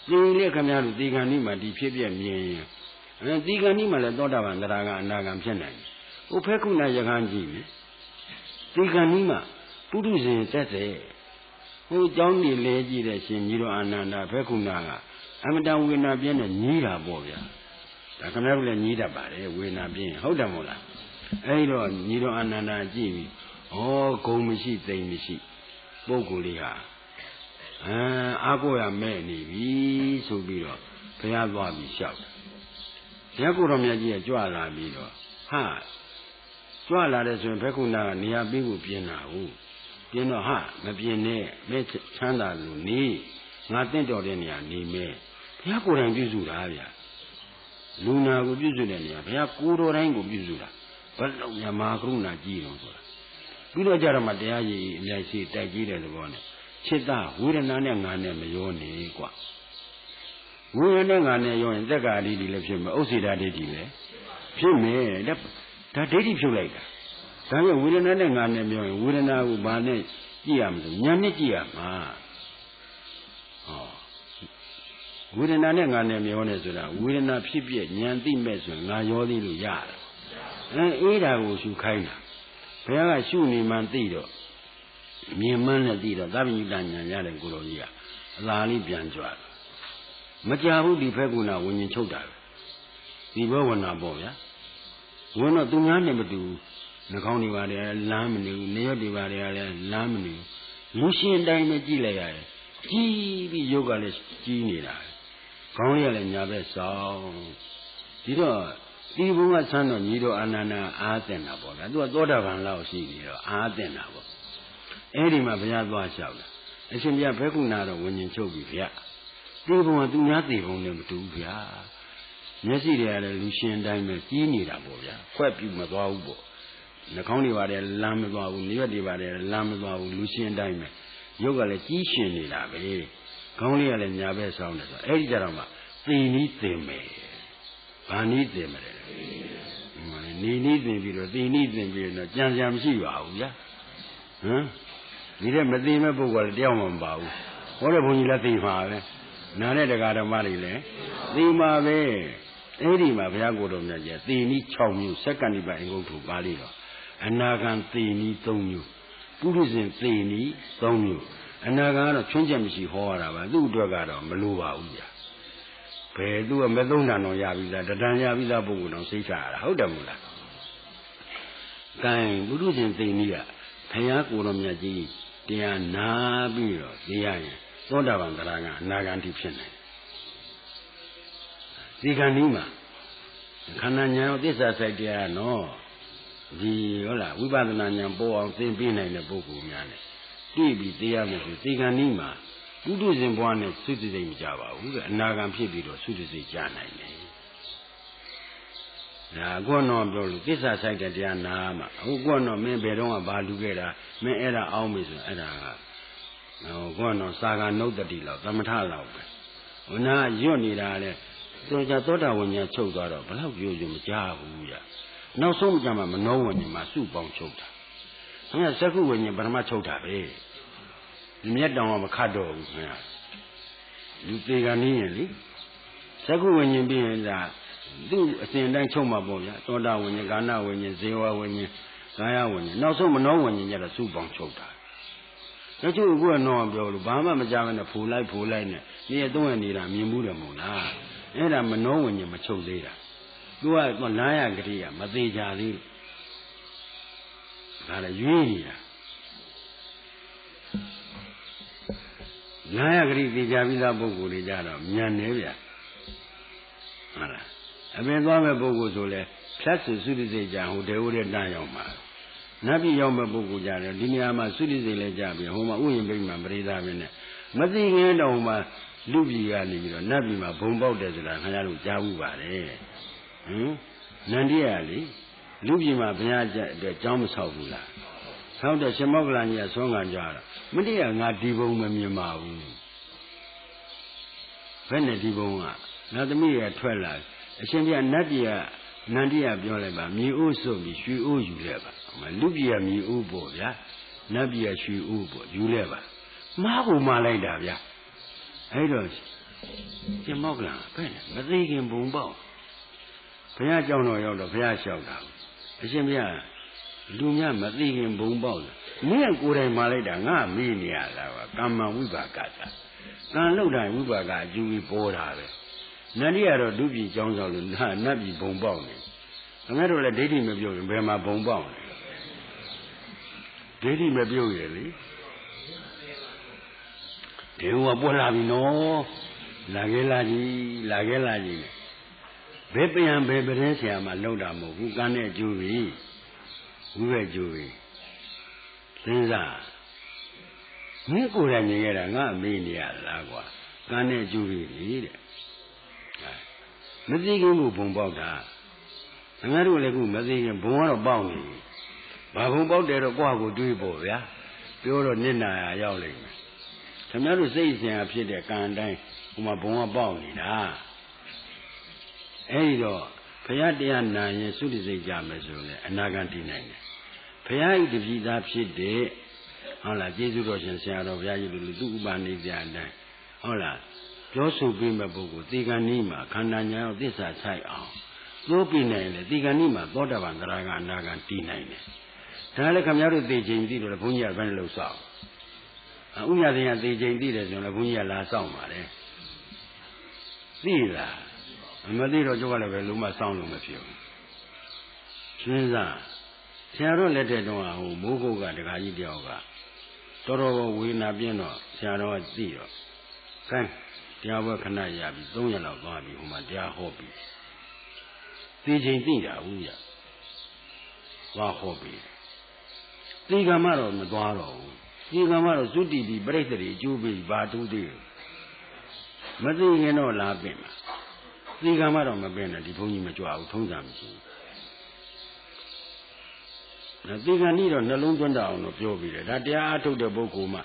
ဒီလေခင်ဗျားတို့ဒီကံဤမှာဒီဖြစ်ပြမြင်ရင်ဒီကံဤမှာလည်းသောတာပန်သရဂံအနာဂံဖြစ်နိုင်တယ်ဟိုဖက်ခုနရဟန်းကြည့်ပြီဒီကံဤမှာပုထုဇဉ်တက်တယ်ဟိုเจ้าနေလဲကြည့်တဲ့ရှင်ကြီးတော်အာနန္ဒာဖက်ခုနကအမတန်ဝေနာပြင်းနဲ့ညီးတာပေါ့ဗျာဒါခင်ဗျားတို့လည်းညီးတတ်ပါတယ်ဝေနာပြင်းဟုတ်တယ်မို့လားအဲဒီတော့ညီတော်အာနန္ဒာကြည့်ပြီဩဂုံမရှိသိမ့်မရှိပုဂ္ဂိုလ်လေးဟာအားကိုးရမဲ့နေပြီဆိုပြီးတော့ဘုရားသွားပြီးလျှောက်တယ်ဘုရားကိုယ်တော်မြတ်ကြီးကကြွလာပြီးတော့ဟာကြွလာတဲ့ဆိုရင်ဘက်ခုနာကနေရာပြီးကိုပြင်းတာဟုတ်ပြင်းတော့ဟာမပြင်းနဲ့မဲ့ချမ်းသာလို့နေငါတင့်တော်တဲ့နေရာနေမဲ့ဘုရားကိုယ်တိုင်ပြုစုတာဗျာလူနာကိုပြုစုတဲ့နေရာဘုရားကိုယ်တော်တိုင်းကိုပြုစုတာဘယ်လောက်မြမာကရုဏာကြီးတော့ဆိုတာပြီးတော့ကြတော့မှတရားကြီးအများကြီးတိုက်ကြီးတဲ့သဘောနဲ့จิตဝေဒနာနဲ့ငါနဲ့မရောနေกว่าဝေဒနာနဲ့ငါနဲ့ရောရင်သက်္ကာဒိဋ္ဌိလည်းဖြစ်မယ်ဥစ္စေတာဒိဋ္ဌိလည်းဖြစ်မယ်ဒါဒိဋ္ဌိဖြုတ်လိုက်တာဒါကြောင့်ဝေဒနာနဲ့ငါနဲ့ပြောရင်ဝေဒနာကိုဘာနဲ့ကြည့်ရမလို့ညာနဲ့ကြည့်ရမှာဝေဒနာနဲ့ငါနဲ့မျောနေဆိုတာဝေဒနာဖြစ်ပြဉာဏ်သိမဲ့ဆိုရင်ငါရောသေးလို့ရတယ်အေးဒါကိုရှုခိုင်းတာဘုရားကရှုနေမှသိတော့မြင်မှန်းနဲ့သိတော့သဗ္ဗညုတဉာဏ်ရတဲ့ကိုယ်တော်ကြီးကအသာလေးပြန်ကြွ မကြဘူးဒီဖက်ကုဏဝิญဉ်ချုပ်တာဒီဘောဝနာပေါ့ဗျာဝင်တော့သူများနဲ့မတူနှာခေါင်းတွေပါတယ်လမ်းမနေဘူးနေရွက်တွေပါတယ်လည်းလမ်းမနေဘူးလူရှင်တိုင်းပဲကြည့်လိုက်ရတယ်ကြီးပြီးရုပ်ကလည်းကြီးနေတာခေါင်းရလည်းညာဘက်ဆောင်ဒီတော့ဒီဘုံကဆန်းတော့ညီတော်အာနန္ဒာအားတင်တာပေါ့ဗျာသူကသောတာပန်လောက်ရှိပြီးတော့အားတင်တာပေါ့အဲ့ဒီမှာဘုရားသွားလျှောက်တာအရှင်ဘုရားဘဲကုဏတော့ဝิญဉ်ချုပ်ပြီဗျာဒီဘုံကသူများဒီဘုံနဲ့မတူဘူးဗျာမျက်စိတွေကလည်းလူရှင်တိုင်းပဲကြီးနေတာပေါ့ဗျာခွက်ပြူမသွားဘူးပေါ့နှာခေါင်းတွေပါတယ်လမ်းမသွားဘူးနေရွက်တွေပါတယ်လမ်းမသွားဘူးလူရှင်တိုင်းပဲရုပ်ကလည်းကြီးရှင်နေတာပဲခေါင်းလေးကလည်းညာဘက်ဆောင်တယ်ဆိုအဲ့ဒီကြတော့မှသိနီးသိမယ်ဘာနီးသိမယ်နေနီးသိပြီးတော့သိနီးသိပြီးတော့ကြံကြံမရှိပါဘူးဗျာဟမ်ဒီတဲ့မသိမဲ့ပုဂ္ဂိုလ်ကတယောက်မှမပါဘူးဟောတဲ့ဘုန်းကြီးလည်းသိမှာပဲနားတဲ့တရားဓမ္မတွေလည်းသိမှာပဲအဲ့ဒီမှာဘုရားကိုယ်တော်မြတ်ကြီးသေနီး6မျိုးစက္ကန့်ဒီပိုင်အင်္ဂုတ္ထုပါဠိတော်အနာဂံသေနီး3မျိုးပုရိသင်သေနီး3မျိုးအနာဂံကတော့ချွင်းချက်မရှိဟောရတာပါသူ့အတွက်ကတော့မလိုပါဘူးဗျာဘယ်သူကမသုံးတန်တော်ရပြီလားတဏ္ဍရပြီသားပုဂ္ဂိုလ်တော်စိတ်ချရတာဟုတ်တယ်မို့လားကဲပုရိသင်သေနီးကဘုရားကိုယ်တော်မြတ်ကြီးတရားနာပြီးတော့သိရရင်သောတာပန်တရားကအနာဂံတိဖြစ်နေဒီကံဒီမှာခန္ဓာဉာဏ်ရောသစ္စာစိုက်တရားနော်ဒီဟုတ်လားဝိပဿနာဉာဏ်ပေါ်အောင်သင်ပြနိုင်တဲ့ပုဂ္ဂိုလ်များနဲ့တွေ့ပြီးတရားမယ်ဆိုဒီကံဒီမှာပုထုဇဉ်ဘဝနဲ့သုတိစိတ်မကြပါဘူးကအနာဂံဖြစ်ပြီးတော့သုတိစိတ်ကြနိုင်တယ်ဒါကောတော့ပြောလို့သစ္စာစိုက်တဲ့တရားနာမှာအခုကောတော့မင်းဘယ်တော့မှဘာလူခဲ့တာမင်းအဲ့ဒါအောင်းပြီဆိုအဲ့ဒါကကောတော့စာကနုတ္တိလောက်သမထလောက်ပဲဟိုနာရွတ်နေတာလေတော်ကြသောတာဝိညာဉ်ချုပ်သွားတော့ဘလောက်ပြောကြမကြဘူးဗျနောက်ဆုံးကြမှာမနှောဝိညာဉ်မှာစုပေါင်းချုပ်တာခင်ဗျစက္ခုဝိညာဉ်ပထမချုပ်တာပဲဒီမြတ်တောင်ကမခတ်တော့ဘူးခင်ဗျလူသေးကန်နေရင်လေစက္ခုဝိညာဉ်ပြီးရင်ဒါသူ့အစဉ်တိုင်းချုပ်မှာပေါ့ဗျာသောတာဝိညာဉ်ကာဏဝိညာဉ်ဇေဝဝိညာဉ်ကာယဝိညာဉ်နောက်ဆုံးမနှောဝိညာဉ်ကျတော့စုပေါင်းချုပ်တာတချို့ကကတော့ပြောလို့ဘာမှမကြဘဲနဲ့ဖူလိုက်နဲ့ဒီအသုံးရနေတာမြင်မှုတယ်မို့လားအဲ့ဒါမနှောဝิญဉ်မချုပ်သေးတာသူကလမ်းရကတိကမသေးကြသေးဘူးဒါလည်းရွေးနေတာလမ်းရကတိသိကြပြီးသားပုဂ္ဂိုလ်တွေကြတော့ညံနေဗျဟုတ်လားအပင်သွားမဲ့ပုဂ္ဂိုလ်ဆိုလဲဖြတ်စုသုတိစိတ်ကြဟိုတေဝရတန်ရောက်မှာနတ်ပြည်ရောက်မဲ့ပုဂ္ဂိုလ်ကြတယ်ဒီနေရာမှာသုတိစိတ်လည်းကြပြီဟိုမှာဥယျာဉ်ပိမှပရိသတ်ပဲနဲ့မသိခင်တော့မှလူပြည်ကနေပြီးတော့နတ်ပြည်မှာဘုံပေါက်တယ်ဆိုတာခင်ဗျားတို့ကြားဘူးပါတယ်ဟင်နန္ဒီရလေလူပြည်မှာဘုရားအတွက်ကြောင်းမဆောက်ဘူးလားဆောက်တဲ့ရှင်မောက္ကလန်ကြီးကဆွမ်းခံကြတော့မတိရငါဒီဘုံမမြင်ပါဘူးဘယ်နဲ့ဒီဘုံကနတ်သမီးရထွက်လာအရှင်ပြနတ်ပြည်ကနန္ဒီရပြောလိုက်ပါမြေအိုးစွပ်ပြီးရွှေအိုးယူလဲပါလူပြည်ကမြေအိုးပေါ့ဗျာနတ်ပြည်ကရွှေအိုးပေါ့ယူလဲပါမားကိုမားလိုက်တာဗျာအဲ့တော့ရှင်မောက္ကလန်ဘယ်နဲ့မသိခင်ဘုံပေါက်ဘုရားကြောင်းတော်ရောက်တော့ဘုရားလျှောက်တာအရှင်ဘုရားလူများမသိခင်ဘုံပေါက်မင်းကိုယ်တိုင်မာလိုက်တာငါမေးနေရတာပါကမ္မဝိပါကတာကံလောက်တိုင်းဝိပါကအကျိုးကြီးပေါ်တာပဲနန္ဒီကတော့ဒုပြည်ကြောင်းဆောင်လို့နတ်ပြည်ဘုံပေါက်နေခင်ဗျားတို့လည်းဒိဋ္ဌိမပြုတ်ရင်ဘယ်မှာဘုံပေါက်လဲဒိဋ္ဌိမပြုတ်ရလေဒီဟိုကပွက်လာပြီနော်လာခဲ့လာကြီးဘယ်ပြန်ဘယ်ပရင်ဆရာမှလောက်တာမဟုတ်ဘူးကန်းနဲ့ကျိုးပြီဝိဘက်ကျိုးပြီစဉ်းစားမင်းကိုယ်တိုင်မြင်ရတာငါမေးနေရလားကွာကန်းနဲ့ကျိုးပြီလေတဲ့မသိခင်ကိုဘုံပေါက်တာငါတို့လည်းခုမသိခင်ဘုံကတော့ပေါက်နေပြီဘာဘုံပေါက်တယ်တော့ကိုယ့်ဟာကိုတွေးဖို့ဗျာပြောတော့နစ်နာရရောက်လိမ့်မယ်ခင်ဗျားတို့စိတ်ဆင်ရဖြစ်တဲ့ကံတိုင်းဟိုမှာဘုံကပေါက်နေတာအဲဒီတော့ဘုရားတရားနာရင်သုတိစိတ်ကြမယ်ဆိုရင်အနာဂတ်တည်နိုင်တယ်ဘုရားဤတပိသားဖြစ်တဲ့ဟုတ်လားကျေးဇူးတော်ရှင်ဆရာတော်ဘုရားကြီးလူသူဥပနိဒေအတိုင်းဟုတ်လားပြောဆိုပြီးမဲ့ပုဂ္ဂိုလ်ဒီကံဤမှာခန္ဓာညာရောသစ္စာဆိုင်အောင်ပြောပြနိုင်တယ်ဒီကံဤမှာသောတာပန်တရားကအနာဂတ်တည်နိုင်တယ်ဒါလည်းခင်ဗျားတို့သိချင်းသိတော့ဘုန်းကြီးကဘယ်နဲ့လို့ဆောက်ဥညာသင်ကသိချင်းသိတယ်ဆိုရင်လည်းဘုန်းကြီးကလာဆောက်ပါတယ် သိလားမသိတော့ကျုပ်ကလည်းပဲလုံးဝစောင်းလို့မဖြစ်ဘူးစဉ်းစားဆရာတော်လက်ထက်တုန်းကဟိုမိုးကုတ်ကတခါကြီးတယောက်ကတော်တော်ဝေနာပြင်းတော့ဆရာတော်ကသိတော့ခိုင်းတရားပွဲခဏရပြီ3ရက်လောက်သွားပြီဟိုမှာတရားဟောပြီသိချိန်သိတာဘူးရသွားဟောပြီသိကံမတော့မသွားတော့ဘူးသိကံမတော့သုတိပြီးပြိတ္တိအကျိုးပြီးဘာတူးသေးမသိရင်တော့လာပင်မှာသိကံမတော့မပင်နဲ့ဒီဘုန်းကြီးမကြွဘူးထုံးစံမရှိဘူးသိကံဤတော့နှလုံးသွင်းတအောင်တော့ပြောပြီးတယ်ဒါတရားအားထုတ်တဲ့ပုဂ္ဂိုလ်မှ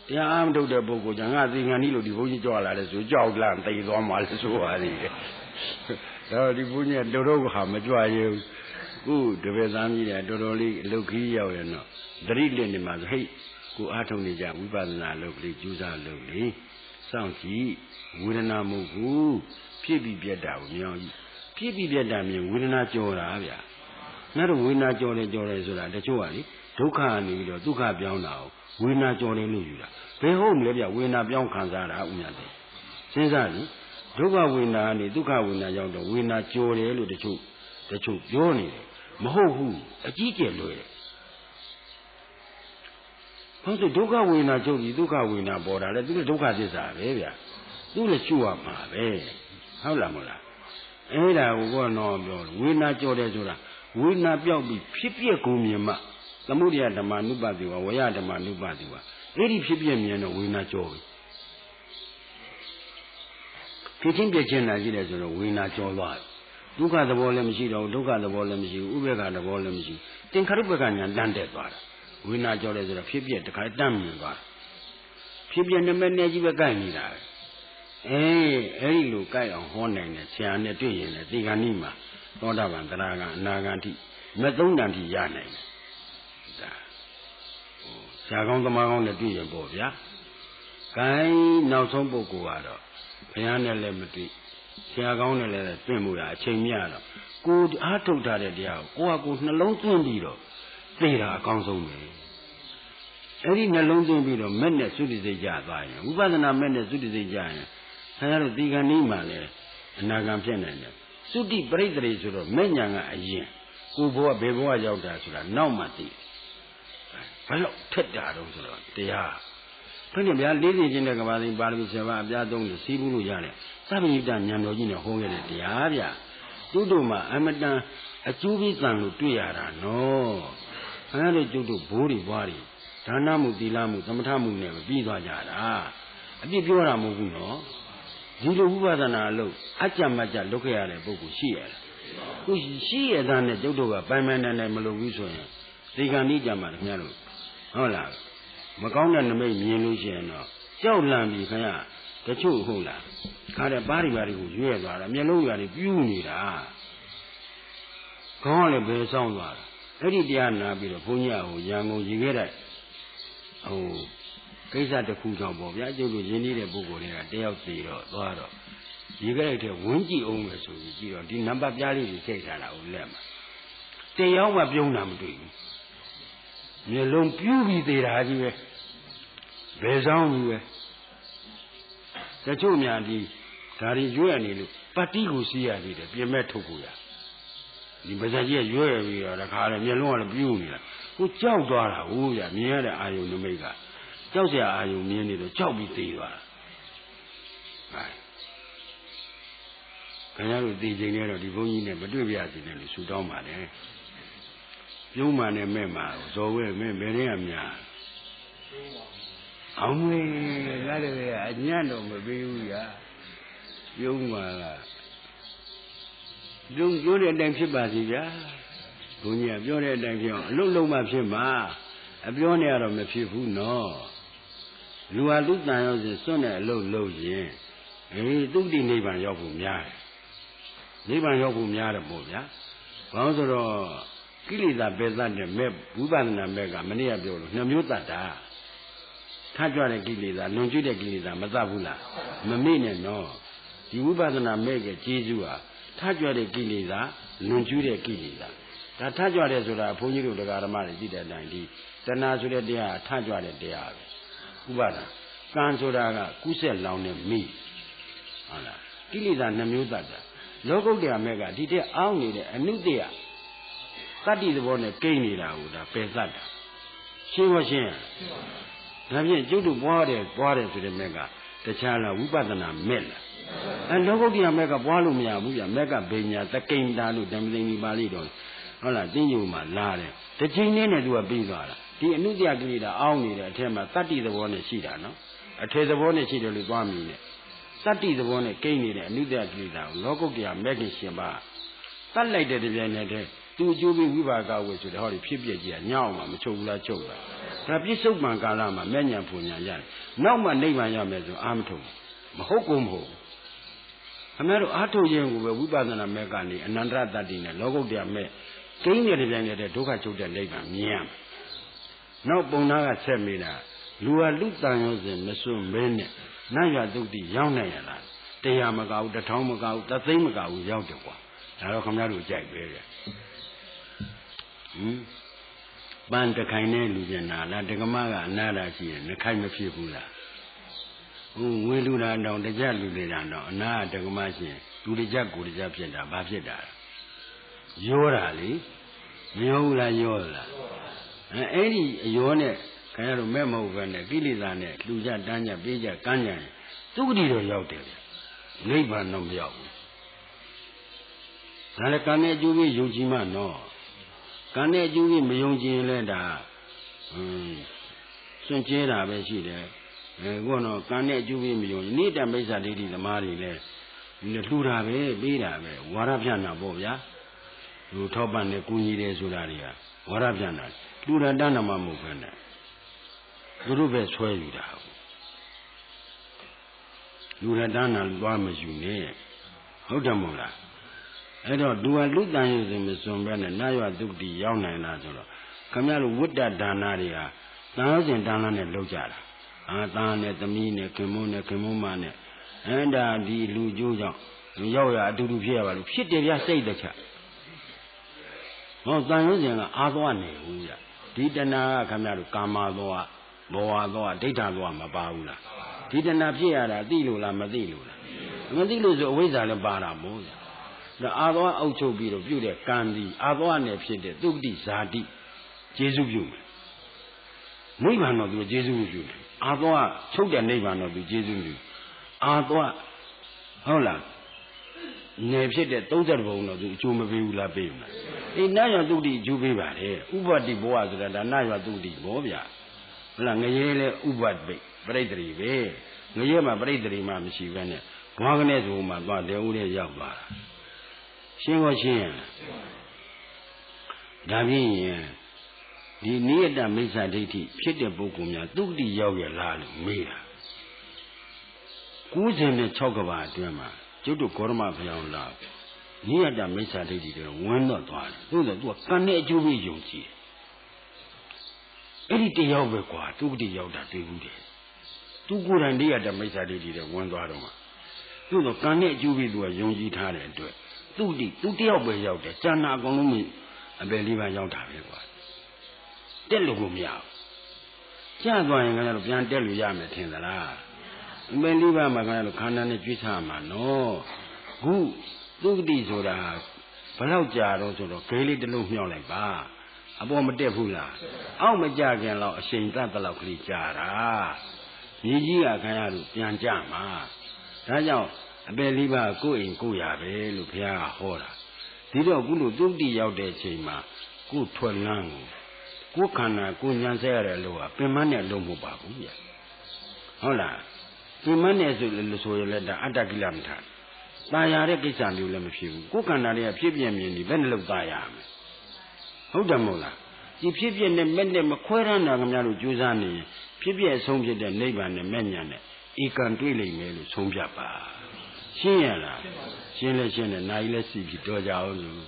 တရားအားမထုတ်တဲ့ပုဂ္ဂိုလ်ကငါသိကံဤလို့ဒီဘုန်းကြီးကြွလာတယ်ဆိုကြောက်လာသိသွားမှလည်းဆိုပါသေးတယ်ဒါဒီဘုန်းကြီးကတော်တော်ဟာမကြွရဘူးခုတပည့်သားကြီးတွေတော်တော်လေးအလုတ်ခီးရောက်ရင်တော့သတိလစ်နေမှာဆိုဟိတ်ကိုအားထုတ်နေကြဝိပဿနာအလုပ်ကလေးကြိုးစားလုပ်လေစောင့်ကြည့်ဝေဒနာမဟုတ်ဘူးဖြစ်ပြီးပြတ်တာကိုမြောင်ကြည့်ဖြစ်ပြီးပြတ်တာမြင်ဝေဒနာကြော်တာဗျာငါတို့ဝေဒနာကြော်တယ်ဆိုတာတချို့ကလေဒုက္ခကနေပြီးတော့ဒုက္ခပြောင်းတာကိုဝေဒနာကြော်တယ်လို့ယူတာဘယ်ဟုတ်မလဲဗျာဝေဒနာပြောင်းခံစားတာဥညာတယ်စဉ်းစားကြည့်ဒုက္ခဝေဒနာကနေဒုက္ခဝေဒနာရောက်တော့ဝေဒနာကြော်တယ်လို့တချို့ပြောနေတယ်မဟုတ်ဘူးအကြီးကျယ်လွယ်တယ်ဟုတ်တယ်ဒုက္ခဝေဒနာချုပ်ပြီးဒုက္ခဝေဒနာပေါ်တာလေသူလည်းဒုက္ခသစ္စာပဲဗျာသူလည်းရှုရမှာပဲဟုတ်လားမဟုတ်လားအဲ့ဒါကိုကတော့ပြောဝေဒနာကြောတယ်ဆိုတာဝေဒနာပြောက်ပြီးဖြစ်ပြက်ကုန်မြင်မှသမုဒယဓမ္မနုပတိဝဝယဓမ္မနုပတိဝအဲ့ဒီဖြစ်ပြက်မြင်တော့ဝေဒနာကြောပြီဖြစ်ချင်းပြက်ချင်းလာကြည့်တယ်ဆိုတော့ဝေဒနာကြောသွားတယ်ဒုက္ခသဘောလည်းမရှိတော့ဒုက္ခသဘောလည်းမရှိဘူးဥပေက္ခသဘောလည်းမရှိသင်္ခါရုပ္ပကညာတန်းတက်သွားတာဝိညာဉ်ကြောလဲဆိုတော့ဖြစ်ပြတခါတမ်းမြင်သွားဖြစ်ပြနမနဲ့ကြီးပဲကြိုက်နေတာအဲ့ဒီလိုကြိုက်အောင်ဟောနိုင်တယ်ဆရာနဲ့တွေ့ရင်လည်းဒီကနေ့မှာသောတာပန်သရဂံအနာဂံတိမသုံးတန်တိရနိုင်တယ်ဒါဆရာကောင်းသမားကောင်းနဲ့တွေ့ရင်ပေါ့ဗျာဂိုင်းနောက်ဆုံးပုဂ္ဂိုလ်ကတော့ဘုရားနဲ့လည်းမတွေ့ဆရာကောင်းနဲ့လည်းပြင်မှုရအချိန်မြတ်တော့ကိုအားထုတ်ထားတဲ့တရားကိုကိုနှလုံးသွင်းပြီးတော့သိတာအကောင်းဆုံးပဲအဲ့ဒီနှလုံးသွင်းပြီးတော့မဲ့နဲ့သုတိစိတ်ကြသွားရင်ဝိပဿနာမဲ့နဲ့သုတိစိတ်ကြရင်ဆရာတို့ဒီကနေ့မှလည်းအနာဂံဖြစ်နိုင်တယ်သုတိပရိစ္ဆေဆိုတော့မဲ့ညာကအရင်ကိုဘဝဘယ်ဘဝရောက်တာဆိုတာနောက်မှသိဘယ်လောက်ထက်တာတော့ဆိုတော့တရားဘယ်နဲ့ဗျာ40ကျင်းတဲ့ကဘာသိပါဠိ7ပါးအပြားသုံးလို့စီးပူးလို့ရတယ်သဗ္ဗညိတဉာဏ်တော်ကြီးနဲ့ဟောခဲ့တဲ့တရားဗျသူတို့မှအမတန်အကျိုးပေးတန်လို့တွေ့ရတာနော်အဲ့ဒါကျုပ်တို့ဘိုးတွေဘွားတွေဒါနမှုသီလမှုသမထမှုနဲ့ပြီးသွားကြတာအပြစ်ပြောတာမဟုတ်ဘူးနော်ဒီလိုဥပဒနာလို့အကြမကြလုတ်ခဲ့ရတဲ့ပုဂ္ဂိုလ်ရှိရလားခုရှိရတဲ့နဲ့ကျုပ်တို့ကပိုင်ပိုင်နိုင်မလုပ်ဘူးဆိုရင်ဒီကံဤကြမှာခင်ဗျားတို့ဟုတ်လားမကောင်းတဲ့နမိတ်မြင်လို့ရှိရင်တော့ကြောက်လန့်ပြီးခင်ဗျာတချို့ဟုတ်လားခါတဲ့ပါးရီကိုရွဲ့သွားတာမျက်လုံးတွေပြူးနေတာခေါင်းကလည်းဘယ်ဆောင်သွားတာအဲ့ဒီတရားနာပြီးတော့ဘုန်းကြီးကရန်ကုန်ရေခဲတဲ့ကိစ္စတစ်ခုကြောင့်ပေါ့ဗျာကျုပ်တို့ရင်းနှီးတဲ့ပုဂ္ဂိုလ်တွေကတယောက်သေးတော့သွားတော့ရေခဲတဲ့ထဲဝန်းကြည့်အောင်ပဲဆိုပြီးကြည့်တော့ဒီနံပါတ်ပြားလေးတွေချိန်ထားတာကိုလက်မှာတရားမှပြုံးတာမတွေ့ဘူးမျက်လုံးပြူးပြီးသေးတာကြီးပဲဘယ်ဆောင်ကြီးပဲတချို့များဒီဒါတွေရွဲ့နေလို့ပတ်တိကိုစီးရသေးတယ်ပြင်မဲ့ထုတ်ကိုရဒီပါဇက်ကြီးကရွဲ့ပြီးတော့တခါလေမျက်လုံးကလည်းပြူးနေတာကိုကြောက်သွားတာဟုတ်ရမြင်ရတဲ့အာယုန်နမိတ်ကကြောက်စရာအာယုန်မြင်နေတော့ကြောက်ပြီးသေးသွားတာခင်ဗျားတို့သိချိန်နဲ့တော့ဒီဘုန်းကြီးနဲ့မတွေ့ပြရစီနဲ့လို့ဆူတောင်းပါတယ်ပြုံးမှနဲ့မဲ့မှာဇော်ဝဲမဲ့ဘယ်နဲ့အများအောင်ဝေးလာတယ်အညံ့တော့မပေးဘူးရာပြုံးမှကပြုံးပြောတဲ့အတိုင်းဖြစ်ပါစီဗျာဘုန်းကြီးကပြောတဲ့အတိုင်းပြောအလုံးလုံးမှဖြစ်မှာအပြောနဲ့ကတော့မဖြစ်ဘူးနော်လူဟာလူတန်ရောက်စဉ်စွန့်တဲ့အလုံးလုံးရင်သုတိနိဗ္ဗာန်ရောက်ဖို့များတယ်နိဗ္ဗာန်ရောက်ဖို့များတယ်ပေါ့ဗျာဘာလို့ဆိုတော့ကိလေသာပယ်သတ်တဲ့မဲ့ဝိပဿနာမဲ့ကမနေ့ကပြောလို့2မျိုးတတ်တာထကြွတဲ့ကိလေသာလွန်ကျွတ်တဲ့ကိလေသာမတတ်ဘူးလားမမေ့နဲ့နော်ဒီဝိပဿနာမဲ့ကကျေးဇူးဟာထကြွတဲ့ကိလေသာလွန်ကျွတ်တဲ့ကိလေသာဒါထကြွတဲ့ဆိုတာဘုန်းကြီးတို့တရားဓမ္မတွေသိတဲ့အတိုင်းဒီတဏှာဆိုတဲ့တရားထကြွတဲ့တရားပဲဥပါဒကံဆိုတာကကုဆက်လောင်တဲ့မိဟုတ်လား ကိလေသာနှမျိုးတတ်တာလောကုတ္တရာမဲ့ကဒီတဲ့အောင်းနေတဲ့အနုတ္တယတတ္တိသဘောနဲ့ကိန်းနေတာကိုဒါပယ်သတ်တာရှင်းပါရှင်းဒါဖြင့်ကျုပ်တို့ပွားတယ်ဆိုတဲ့မဲ့ကတခြားလားဝိပဿနာမဲ့လားလောကုတ္တရာမဲ့ကပွားလို့မရဘူးဗျမဲ့ကဘိညာသကိန်းတာလို့ဓမ္မသိဉ္ပါဠိတော်ဟုတ်လားတင်းညိုမှာလာတယ်တစ်ချိန်နဲ့သူကပြီးသွားတာဒီအနုတ္တယကိလေသာအောင်းနေတဲ့အထက်မှာတတ္တိသဘောနဲ့ရှိတာနော်အထေသဘောနဲ့ရှိတယ်လို့သွားမြင်တယ်တတ္တိသဘောနဲ့ကိန်းနေတဲ့အနုတ္တယကိလေသာကိုလောကုတ္တရာမဲ့ခင်ရှင်ပါတတ်လိုက်တဲ့တပြိုင်နက်တည်းသူအကျိုးပြီးဝိပါကဝေဆိုတဲ့ဟောဒီဖြစ်ပြကြီးကညောင်းမှာမချုပ်ဘူးလားချုပ်တာဒါပြစ္ဆုတ်ပံကာလမှာမဲ့ညာဖွညာရတယ်နောက်မှနိဗ္ဗာန်ရမယ်ဆိုအာမထုံမဟုတ်ကုန်မဟုတ်အမေတို့အာထုံခြင်းကိုပဲဝိပဿနာမဲ့ကနေအနန္တရတတ္တိနဲ့လောကုတ္တရာမဲ့ကိန်းတဲ့တပြိုင်နက်တည်းဒုက္ခချုပ်တဲ့နိဗ္ဗာန်မြင်ရမယ်နောက်ပုံနာကဆက်မိတာလူဟာလူတန်ရောစဉ်မစွန့်မဲနဲ့နတ်ရတုတ်တိရောက်နိုင်ရလားတရားမကဘူးတစ်ထောင်မကဘူးသသိန်းမကဘူးရောက်တယ်ကွာဒါတော့ခင်ဗျားတို့ကြိုက်ပဲဗျပန်းတခိုင်နဲ့လူကျင်တာလားတက္ကမကအနာတာရှိရင်နှခိုင်မဖြစ်ဘူးလားငွေလူတာတောင်တကြလူနေတာတော့အနာတက္ကမရှိရင်လူတကြကိုတကြဖြစ်တာဘာဖြစ်တာရောတာလေမရောဘူးလားရောလားအဲ့ဒီအရောနဲ့ခင်ဗျားတို့မဲ့မဟုတ်ပဲနဲ့ကိလေသာနဲ့လူကြတန်းကြပေးကြကမ်းကြရင်သုဂတိတော့ရောက်တယ်ဗျနိဗ္ဗာန်တော့မရောက်ဘူးဒါလည်းကံနဲ့အကျိုးကြီးယုံကြည်မှနော်ကံနဲ့အကျိုးကြီးမယုံကြည်ရင်လည်းဒါစွန့်ကြဲတာပဲရှိတယ်ခုတော့ကံနဲ့အကျိုးကြီးမယုံကြည်နိတ္တမိစ္ဆာဒိဋ္ဌိသမားတွေလည်းလှူတာပဲပေးတာပဲဝါရပြနာပေါ့ဗျာလူထောက်ပံ့နေကူညီတယ်ဆိုတာတွေကဝါရပြနာလှူတာတန်းနာမှမဟုတ်ပဲနဲ့သူတို့ပဲဆွဲယူတာလူရတန်းနာသွားမယူနဲ့ဟုတ်တယ်မဟုတ်လားအဲ့တော့သူကလူတန်ရည်စင်မစွန်ပဲနဲ့နာယဝတုတိရောက်နိုင်လားဆိုတော့ခမရတို့ဝိတ္တဒါနတွေဟာတန်ရုံးစင်တန်လန်းနဲ့လောက်ကြတာသားနဲ့သမီးနဲ့ခင်မုန်းနဲ့ခင်မုန်းမနဲ့အဲ့ဒါဒီလူကျိုးကြောင့်ရောက်ရအတူတူဖြစ်ရပါလို့ဖြစ်တယ်ဗျစိတ်တချက်ဟောတန်ရုံးစင်ကအာသွားနေဘူးဗျဒီတဏှာကခမရတို့ကာမသွားဘောဝသွားဒိဋ္ဌာသွားမပါဘူးလားဒီတဏှာဖြစ်ရတာသိလို့လားမသိလို့လားမသိလို့ဆိုအဝိဇ္ဇာလည်းပါတာမို့ဒါအာသောအောက်ချုပ်ပြီးတော့ပြုတဲ့ကံဒီအာသောနဲ့ဖြစ်တဲ့သုတ္တိဇာတိကျေစုပြုမယ်နိဗ္ဗာန်တော့သူကျေစုပြုတယ်အာသောချုပ်တဲ့နိဗ္ဗာန်တော့သူကျေစုပြုအာသောဟုတ်လားနေဖြစ်တဲ့30ဘုံတော့သူအကျိုးမပေးဘူးလားပေးဘူးလားအေးနာယသုတ္တိအကျိုးပေးပါတယ်ဥပတ္တိဘဝဆိုတာဒါနာယသုတ္တိဘောဗျာဟုတ်လားငရဲလဲဥပတ္တိပရိတ္တိပဲငရဲမှာပရိတ္တိမှမရှိဘဲနဲ့ဘွားကနေဆိုမှသွားတယ်ဦးလေးရောက်သွားတာရှင်းရောရှင်းရဒါဖြင့်ဒီနိယတမိစ္ဆာဒိဋ္ဌိဖြစ်တဲ့ပုဂ္ဂိုလ်များသုတ္တိရောက်ရလားလို့မေးတာ96ကဘာအတွင်းမှာကျုပ်တို့ဂေါရမဘုရားလာနိယတမိစ္ဆာဒိဋ္ဌိတွေဝန်းတော့သွားတယ်သို့သောသူကကံနဲ့အကျိုးပေးယုံကြည်အဲ့ဒီတယောက်ပဲကွာသုတ္တိရောက်တာတွေ့ဘူးတယ်သူကိုယ်တိုင်နိယတမိစ္ဆာဒိဋ္ဌိတွေဝန်းသွားတော့မှသို့သောကံနဲ့အကျိုးပေးသူကယုံကြည်ထားတဲ့အတွက်သူတယောက်ပဲရောက်တယ်ကျန်တာအကုန်လုံးအပယ်လေးပါးရောက်တာပဲကွာတက်လို့ကိုမရဘူးကျသွားရင်ကတော့ပြန်တက်လို့ရမယ်ထင်သလားအပယ်လေးပါးမှာကတော့ခန္ဓာနဲ့ကြွေးချမှာနော်ခုသုတ္တိဆိုတာဘယ်တော့ကြာတော့ဆိုတော့ဂေးလေးတစ်လုံးမြှောက်လိုက်ပါအပေါ်မတက်ဘူးလားအောက်မကြခင်တော့အချိန်သတ်တဲ့လောက်ကလေးကြာတာမြေကြီးကခံရလို့ပြန်ကြမှာဒါကြောင့်အပယ်လေးပါးကိုယ်အိမ်ကိုယ်ရပဲလို့ဘုရားကဟောတာဒီတော့ခုလိုသုတ္တိရောက်တဲ့အချိန်မှာကိုယ်ထွက်လန်းကိုယ်ခန္ဓာကိုယ်ဉာဏ်ဆက်ရတဲ့လို့ကပင်မနဲ့လုံးမဟုတ်ပါဘူးဗျဟုတ်လားပင်မနဲ့ဆိုရင်လည်းဒါအတ္တကိလမထာตายရတဲ့ကိစ္စမျိုးလည်းမဖြစ်ဘူးကိုယ်ခန္ဓာတွေကဖြစ်ပြမြင်ပြီးဘယ်နှလို့ตายရမလဲဟုတ်တယ်မဟုတ်လားဒီဖြစ်ပြနဲ့မဲ့နဲ့မခွဲရတာခင်ဗျားတို့ကြိုးစားနေရင်ဖြစ်ပြအဆုံးဖြစ်တဲ့နိဗ္ဗာန်နဲ့မဲ့ညာနဲ့ဧကံတွေ့လိမ့်မယ်လို့ဆုံးဖြတ်ပါရှင်းရလားရှင်းလဲရှင်းတယ်နိုင်လဲစီပြီးတော့ကြအောင်လို့